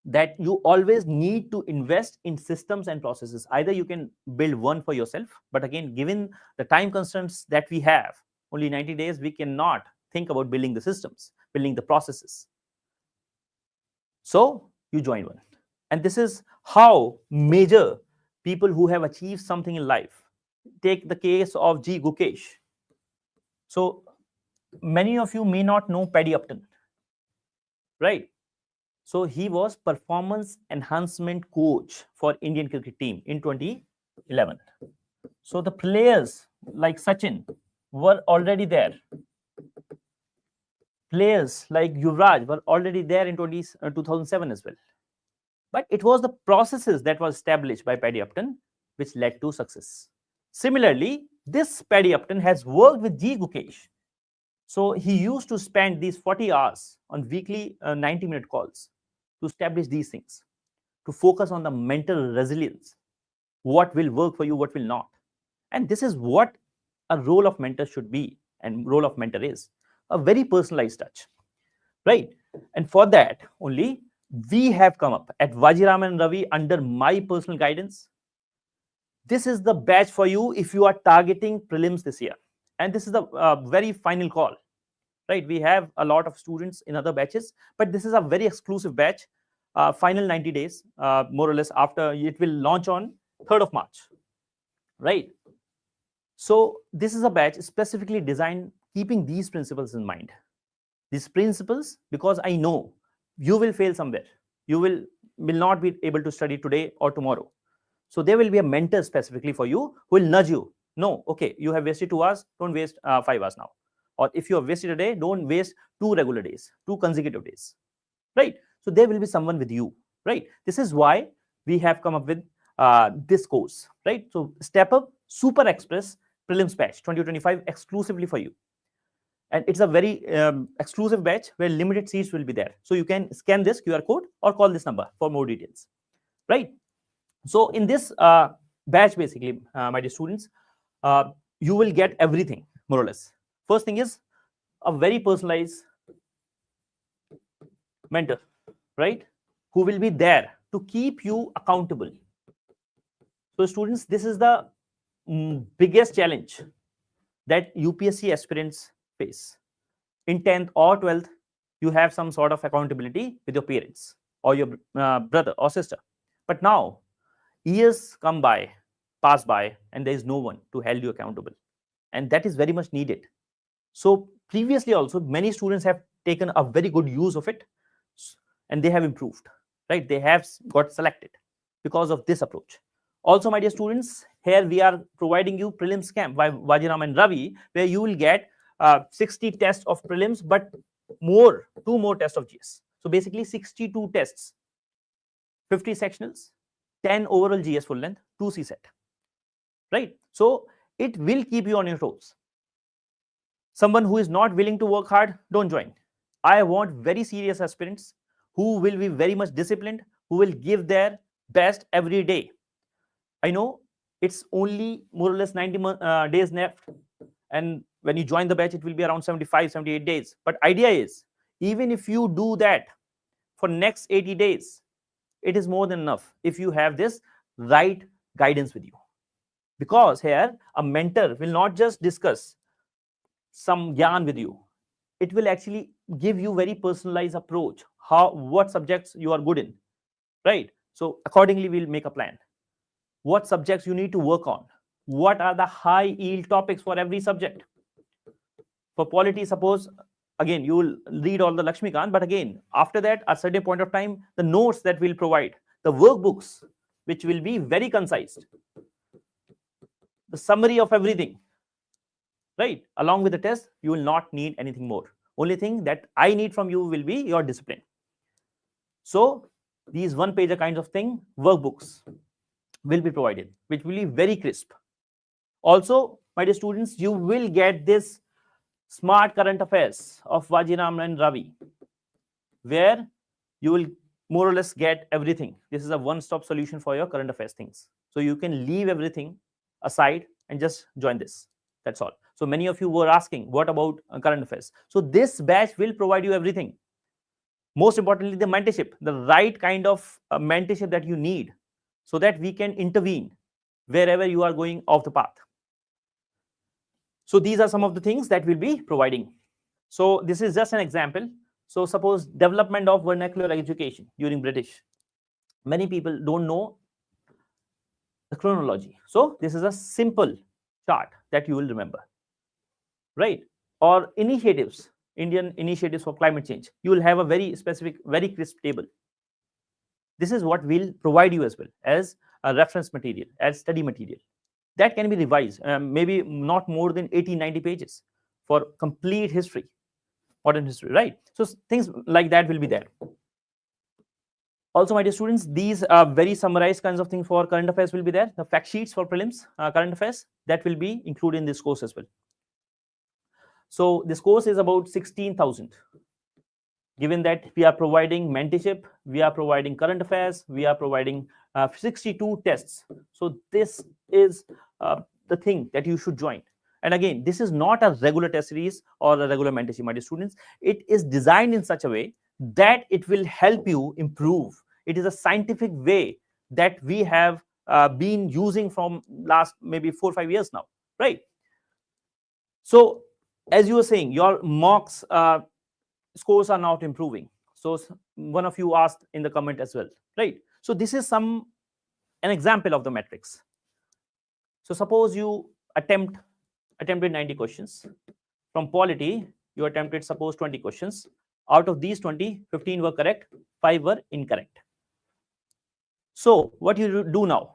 that you always need to invest in systems and processes. Either you can build one for yourself, but again, given the time constraints that we have, only 90 days, we cannot think about building the systems, building the processes. So you join one. And this is how major people who have achieved something in life. Take the case of G. Gukesh. So many of you may not know Paddy Upton, right? So he was performance enhancement coach for Indian cricket team in 2011. So the players like Sachin were already there. Players like Yuvraj were already there in 2007 as well. But it was the processes that was established by Paddy Upton which led to success. Similarly, this Paddy Upton has worked with G. Gukesh. So he used to spend these 40 hours on weekly 90-minute calls to establish these things, to focus on the mental resilience, what will work for you, what will not. And this is what a role of mentor should be, and role of mentor is a very personalized touch, right? And for that only, we have come up at Vajiram Ravi under my personal guidance. This is the batch for you if you are targeting prelims this year. And this is the very final call, right? We have a lot of students in other batches, but this is a very exclusive batch, final 90 days, more or less, after it will launch on 3rd of March, right? So this is a batch specifically designed keeping these principles in mind. These principles, because I know you will fail somewhere. You will not be able to study today or tomorrow. So there will be a mentor specifically for you who will nudge you. No, okay, you have wasted 2 hours, don't waste 5 hours now. Or if you have wasted a day, don't waste 2 regular days, 2 consecutive days, right? So there will be someone with you, right? This is why we have come up with this course, right? So Step Up Super Express Prelims Batch 2025 exclusively for you. And it's a very exclusive batch where limited seats will be there. So you can scan this QR code or call this number for more details, right? So in this batch, basically, my dear students, you will get everything, more or less. First thing is a very personalized mentor, right? Who will be there to keep you accountable. So students, this is the biggest challenge that UPSC aspirants face. In 10th or 12th, you have some sort of accountability with your parents or your brother or sister. But now, years pass by, and there is no one to hold you accountable. And that is very much needed. So previously also, many students have taken a very good use of it, and they have improved, right? They have got selected because of this approach. Also, my dear students, here we are providing you prelims camp by Vajiram and Ravi, where you will get 60 tests of prelims, but 2 more tests of GS. So basically 62 tests, 50 sectionals, 10 overall GS full length, 2 CSET, right? So it will keep you on your toes. Someone who is not willing to work hard, don't join. I want very serious aspirants who will be very much disciplined, who will give their best every day. I know it's only more or less 90 days left, and when you join the batch it will be around 75-78 days. But idea is, even if you do that for next 80 days, it is more than enough if you have this right guidance with you. Because here a mentor will not just discuss some gyan with you, it will actually give you very personalized approach, how, what subjects you are good in, right? So accordingly we'll make a plan, what subjects you need to work on, what are the high yield topics for every subject. For polity, suppose again you will read all the Lakshmikant, but again after that at a certain point of time, the notes that we'll provide, the workbooks which will be very concise, the summary of everything, right? Along with the test, you will not need anything more. Only thing that I need from you will be your discipline. So these one pager kinds of thing, workbooks will be provided, which will be very crisp. Also, my dear students, you will get this smart current affairs of Vajiram and Ravi, where you will more or less get everything. This is a one-stop solution for your current affairs things. So you can leave everything aside and just join this. That's all. So many of you were asking, what about current affairs? So this batch will provide you everything. Most importantly, the mentorship, the right kind of mentorship that you need, so that we can intervene wherever you are going off the path. So these are some of the things that we'll be providing. So this is just an example. So suppose development of vernacular education during British. Many people don't know the chronology. So this is a simple chart that you will remember, right? Or initiatives, Indian initiatives for climate change. You will have a very specific, very crisp table. This is what we'll provide you as well as a reference material, as study material. That can be revised, maybe not more than 80-90 pages for complete history, modern history, right? So things like that will be there. Also, my dear students, these are very summarized kinds of things for current affairs will be there. The fact sheets for prelims, current affairs, that will be included in this course as well. So this course is about 16,000. Given that we are providing mentorship, we are providing current affairs, we are providing 62 tests. So this is the thing that you should join. And again, this is not a regular test series or a regular mentorship, my dear students. It is designed in such a way that it will help you improve. It is a scientific way that we have been using from last maybe 4 or 5 years now, right? So as you were saying, your mocks scores are not improving. So one of you asked in the comment as well, right? So this is an example of the metrics. So suppose you attempted 90 questions. From polity, you attempted suppose 20 questions. Out of these 20, 15 were correct, 5 were incorrect. So what you do now?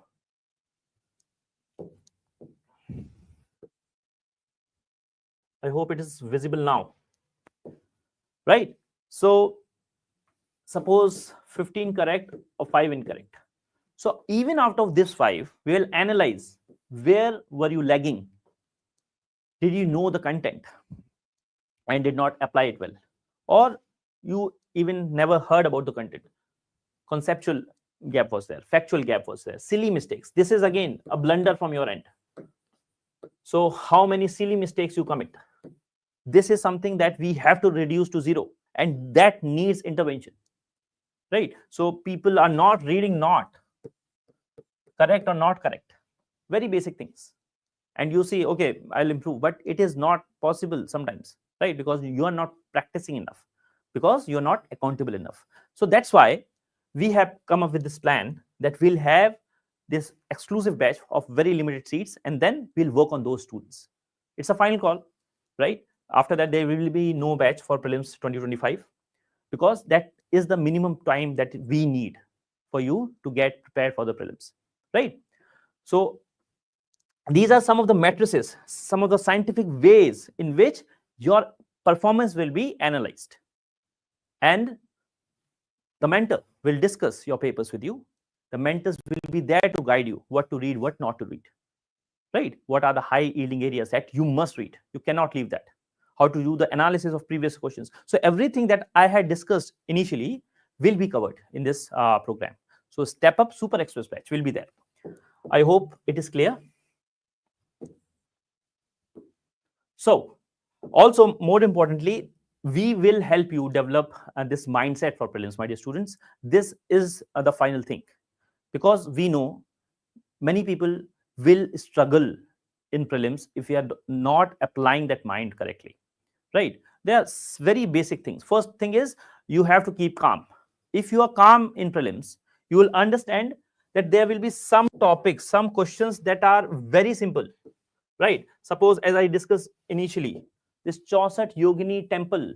I hope it is visible now, right? So suppose 15 correct or 5 incorrect. So even out of this 5, we will analyze where were you lagging. Did you know the content and did not apply it well? Or you even never heard about the content. Conceptual gap was there, factual gap was there, silly mistakes. This is again a blunder from your end. So how many silly mistakes you commit? This is something that we have to reduce to 0, and that needs intervention, right? So people are not reading not correct or not correct, very basic things. And you see, okay, I'll improve, but it is not possible sometimes, right? Because you are not practicing enough, because you're not accountable enough. So that's why we have come up with this plan that we'll have this exclusive batch of very limited seats, and then we'll work on those students. It's a final call, right? After that, there will be no batch for prelims 2025, because that is the minimum time that we need for you to get prepared for the prelims, right? So these are some of the matrices, some of the scientific ways in which your performance will be analyzed. And the mentor will discuss your papers with you. The mentors will be there to guide you what to read, what not to read, right? What are the high yielding areas that you must read? You cannot leave that. How to do the analysis of previous questions. So everything that I had discussed initially will be covered in this program. So Step Up Super Express batch will be there. I hope it is clear. So also, more importantly, we will help you develop this mindset for prelims, my dear students. This is the final thing, because we know many people will struggle in prelims if we are not applying that mind correctly, right? There are very basic things. First thing is, you have to keep calm. If you are calm in prelims, you will understand that there will be some topics, some questions that are very simple, right? Suppose, as I discussed initially, this Chauset Yogini temple,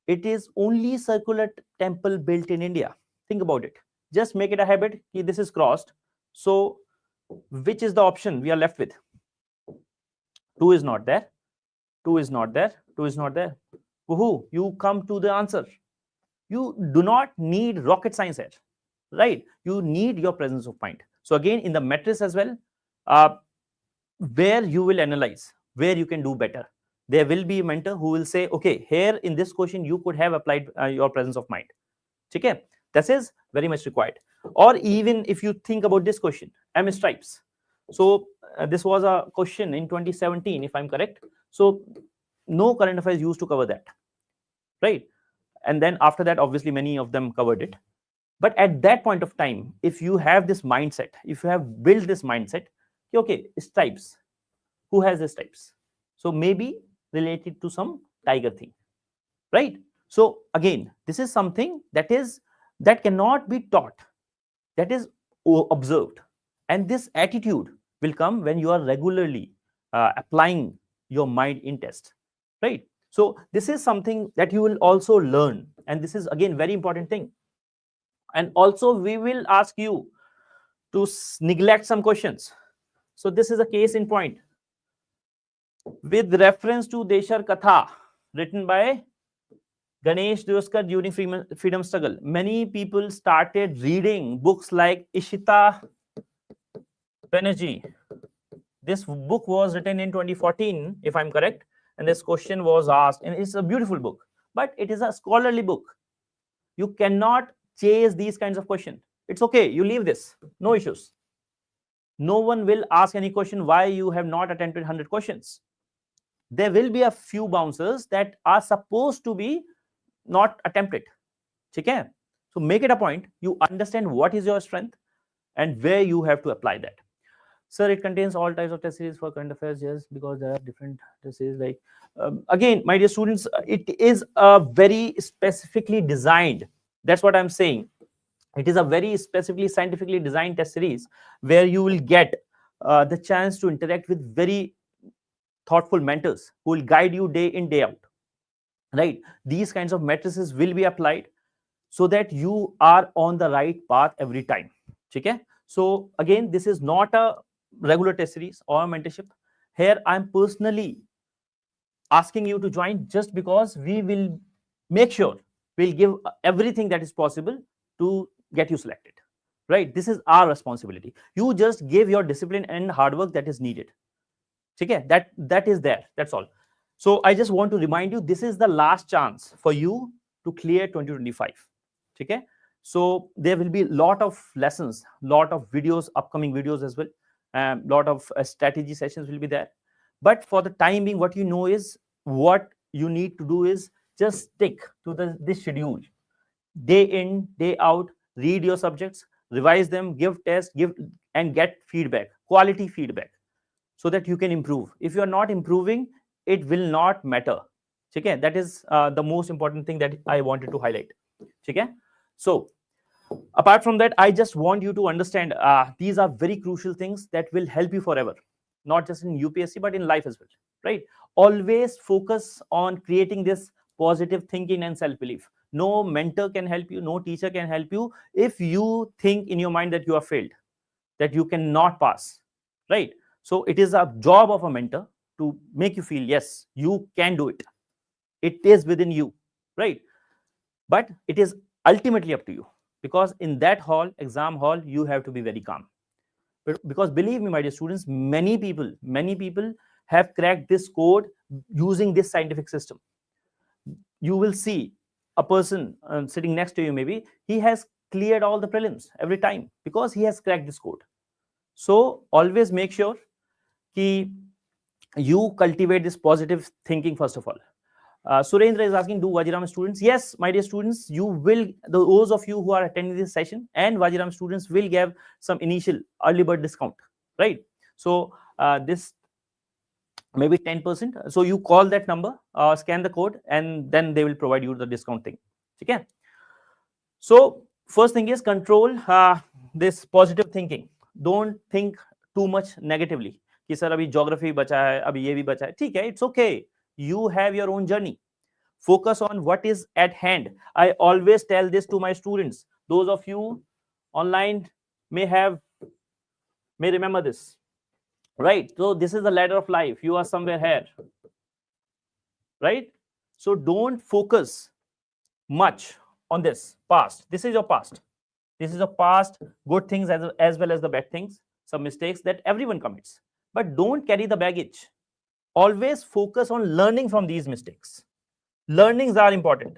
it is only circular temple built in India. Think about it. Just make it a habit. This is crossed. So which is the option we are left with? 2 is not there. 2 is not there. 2 is not there. Woohoo! You come to the answer. You do not need rocket science here, right? You need your presence of mind. So again, in the matrix as well, uh, where you will analyze, where you can do better, there will be a mentor who will say, okay, here in this question you could have applied your presence of mind. Okay, this is very much required. Or even if you think about this question, M stripes. So this was a question in 2017, if I'm correct. So no current affairs used to cover that, right? And then after that, obviously many of them covered it. But at that point of time, if you have this mindset, if you have built this mindset, okay, stripes, who has the stripes? So maybe related to some tiger thing, right? So again, this is something that cannot be taught, that is observed. And this attitude will come when you are regularly applying your mind in test, right? So this is something that you will also learn, and this is again very important thing. And also we will ask you to neglect some questions. So this is a case in point with reference to Deshar Katha, written by Ganesh Dioskar during freedom struggle. Many people started reading books like Ishita Banerjee. This book was written in 2014, if I'm correct, and this question was asked, and it's a beautiful book, but it is a scholarly book. You cannot chase these kinds of questions. It's okay, you leave this, no issues. No one will ask any question why you have not attempted 100 questions. There will be a few bouncers that are supposed to be not attempted. Okay? So make it a point, you understand what is your strength and where you have to apply that. Sir, it contains all types of test series for current affairs. Yes, because there are different test series. Like again, my dear students, it is a very specifically designed. That's what I'm saying. It is a very specifically scientifically designed test series where you will get the chance to interact with very thoughtful mentors who will guide you day in day out. Right? These kinds of matrices will be applied so that you are on the right path every time. Okay? So again, this is not a regular test series or a mentorship. Here I'm personally asking you to join just because we will make sure we'll give everything that is possible to get you selected, right? This is our responsibility. You just give your discipline and hard work that is needed. Okay, that is there, that's all. So I just want to remind you, this is the last chance for you to clear 2025. Okay, so there will be a lot of lessons, lot of videos, upcoming videos as well, lot of strategy sessions will be there. But for the time being, what you know is, what you need to do is just stick to this schedule, day in day out. Read your subjects, revise them, give tests, give and get feedback, quality feedback, so that you can improve. If you are not improving, it will not matter. Okay, that is the most important thing that I wanted to highlight. Okay, so apart from that, I just want you to understand these are very crucial things that will help you forever, not just in UPSC but in life as well, right? Always focus on creating this positive thinking and self belief. No mentor can help you, no teacher can help you if you think in your mind that you are failed, that you cannot pass, right? So it is a job of a mentor to make you feel, yes, you can do it. It is within you, right? But it is ultimately up to you, because in that hall, exam hall, you have to be very calm. Because believe me, my dear students, many people have cracked this code using this scientific system. You will see a person sitting next to you, maybe he has cleared all the prelims every time because he has cracked this code. So always make sure कि you cultivate this positive thinking first of all. Surendra is asking, do Vajiram students? Yes, my dear students, you will, those of you who are attending this session and Vajiram students will give some initial early bird discount, right? So this maybe 10%. So you call that number, scan the code, and then they will provide you the discount thing. Okay. So first thing is control this positive thinking. Don't think too much negatively. कि sir अभी geography बचा है, अभी ये भी बचा है, ठीक है, it's okay. You have your own journey. Focus on what is at hand. I always tell this to my students. Those of you online may remember this, right? So this is the ladder of life. You are somewhere here, right? So don't focus much on this past. This is your past. This is a past, good things as well as the bad things, some mistakes that everyone commits. But don't carry the baggage. Always focus on learning from these mistakes. Learnings are important.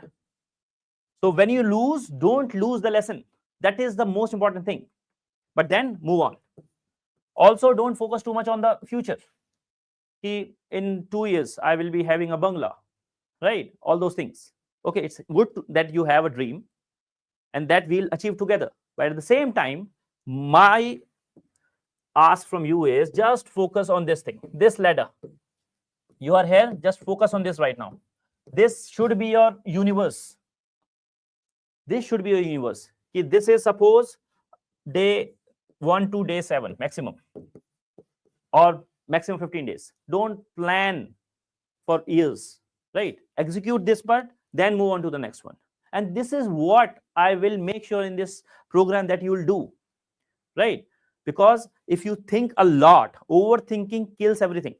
So when you lose, don't lose the lesson. That is the most important thing. But then move on. Also, don't focus too much on the future. In 2 years, I will be having a bungalow, right? All those things. Okay, it's good that you have a dream and that we'll achieve together. But at the same time, my ask from you is just focus on this thing, this ladder. You are here, just focus on this right now. This should be your universe. This should be your universe. This is suppose day 1 to day 7 maximum, or maximum 15 days. Don't plan for years, right? Execute this part, then move on to the next one. And this is what I will make sure in this program that you will do, right? Because if you think a lot, overthinking kills everything,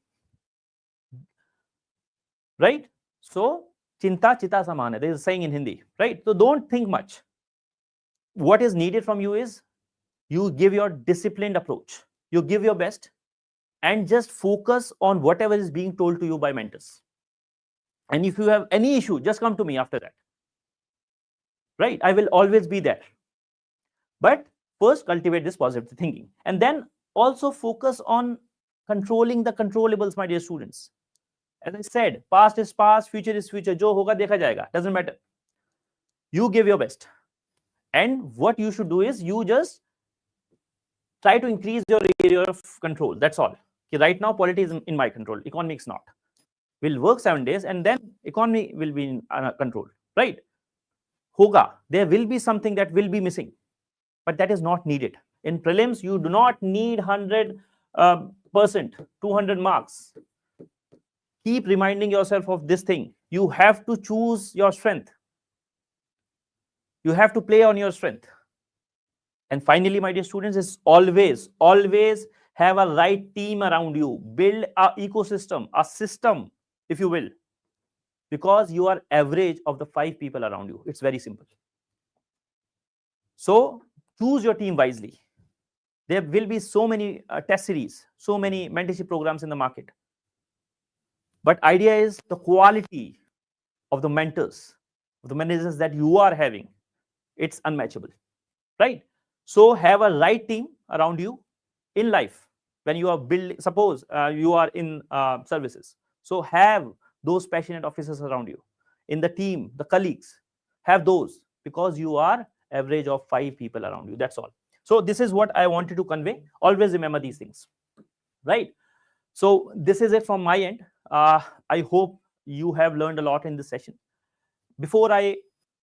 right? So chinta chita samana, there is a saying in Hindi, right? So don't think much. What is needed from you is you give your disciplined approach, you give your best, and just focus on whatever is being told to you by mentors. And if you have any issue, just come to me after that, right? I will always be there. But first cultivate this positive thinking, and then also focus on controlling the controllables, my dear students. As I said, past is past, future is future. Jo hoga dekha jayega, doesn't matter. You give your best, and what you should do is you just try to increase your area of control. That's all. Right now, polity is in my control, economics not. We'll work 7 days, and then economy will be in control, right? Hoga, there will be something that will be missing, but that is not needed. In prelims, you do not need 100%, 200 marks. Keep reminding yourself of this thing. You have to choose your strength. You have to play on your strength. And finally, my dear students, is always have a right team around you. Build an ecosystem, a system, if you will, because you are average of the 5 people around you. It's very simple. So choose your team wisely. There will be so many test series, so many mentorship programs in the market. But idea is the quality of the mentors, of the managers that you are having. It's unmatchable, right? So have a right team around you in life. When you are building, suppose you are in services. So have those passionate officers around you. In the team, the colleagues, have those, because you are average of 5 people around you. That's all. So this is what I wanted to convey. Always remember these things, right? So this is it from my end. I hope you have learned a lot in this session. Before I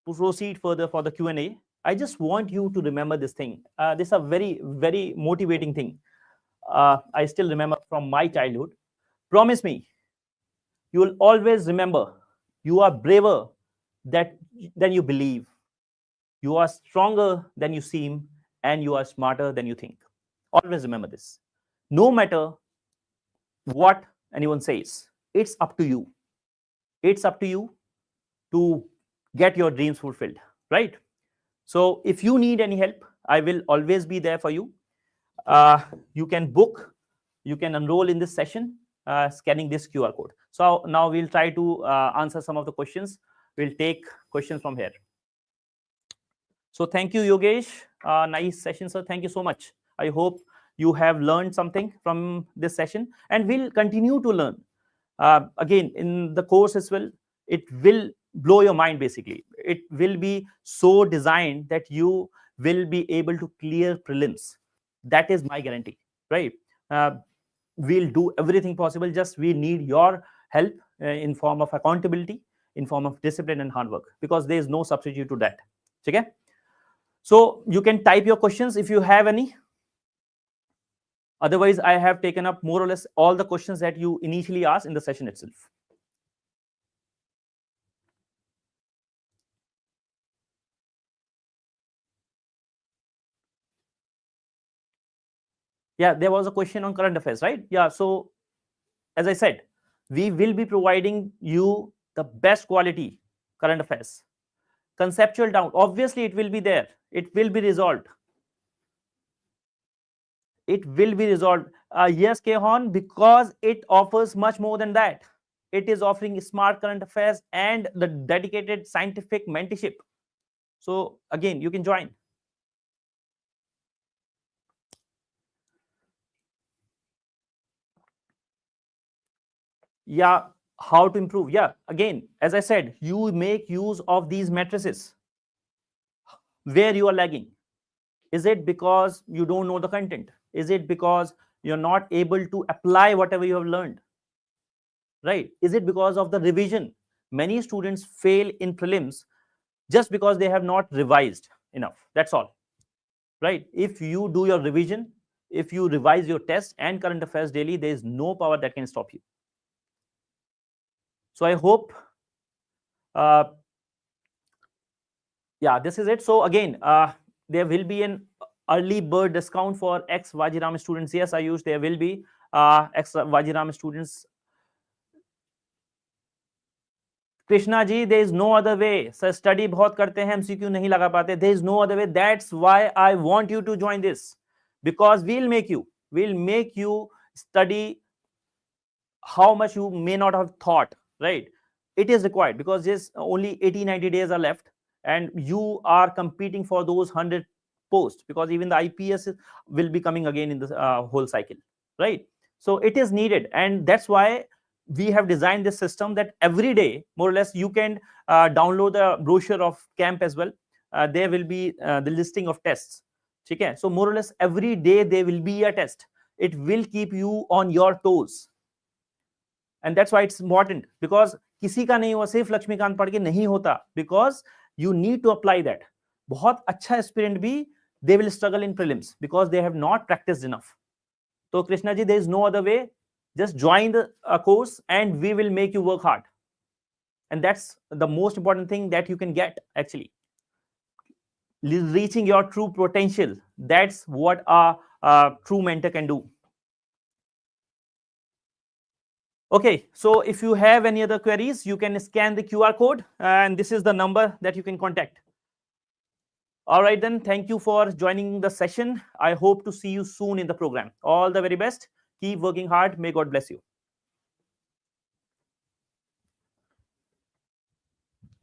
proceed further for the Q&A, I just want you to remember this thing. This is a very, very motivating thing. I still remember from my childhood. Promise me, you will always remember you are braver than you believe. You are stronger than you seem, and you are smarter than you think. Always remember this. No matter what anyone says, it's up to you. It's up to you to get your dreams fulfilled, right? So if you need any help, I will always be there for you. You can book, you can enroll in this session scanning this QR code. So now we'll try to answer some of the questions. We'll take questions from here. So thank you, Yogesh. Nice session, sir. Thank you so much. I hope you have learned something from this session, and will continue to learn. Again, in the course as well, it will blow your mind. Basically, it will be so designed that you will be able to clear prelims. That is my guarantee, right? uh, we'll do everything possible, just we need your help, in form of accountability, in form of discipline and hard work, because there is no substitute to that. Okay, so you can type your questions if you have any. Otherwise, I have taken up more or less all the questions that you initially asked in the session itself. Yeah, there was a question on current affairs, right? Yeah, so as I said, we will be providing you the best quality current affairs. Conceptual down, obviously it will be there, it will be resolved, it will be resolved. Yes, Kehon, because it offers much more than that. It is offering smart current affairs and the dedicated scientific mentorship. So again, you can join. Yeah, how to improve? Yeah, again, as I said, you make use of these matrices. Where you are lagging, is it because you don't know the content? Is it because you're not able to apply whatever you have learned? Right? Is it because of the revision? Many students fail in prelims just because they have not revised enough. That's all. Right? If you do your revision, if you revise your test and current affairs daily, there is no power that can stop you. So I hope, yeah, this is it. So again, there will be an early bird discount for ex Vajiram students. Yes, Ayush, there will be ex Vajiram students. Krishna ji, there is no other way. Sir, study बहुत करते हैं, MCQ नहीं लगा पाते. There is no other way. That's why I want you to join this, because we'll make you study how much you may not have thought. Right? It is required because there's only 80-90 days are left, and you are competing for those 100 posts, because even the IPS will be coming again in the whole cycle. Right? So it is needed, and that's why we have designed this system that every day, more or less, you can download the brochure of camp as well. There will be the listing of tests. Okay? So more or less every day there will be a test. It will keep you on your toes, and that's why it's important, because किसी का नहीं हुआ सिर्फ लक्ष्मीकांत पढ़ के नहीं होता, because you need to apply that. बहुत अच्छा एस्पिरेंट भी they will struggle in prelims because they have not practiced enough. So Krishna ji, there is no other way. Just join the course and we will make you work hard. And that's the most important thing that you can get, actually. Reaching your true potential. That's what a true mentor can do. Okay, so if you have any other queries, you can scan the QR code, and this is the number that you can contact. All right, then, thank you for joining the session. I hope to see you soon in the program. All the very best. Keep working hard. May God bless you.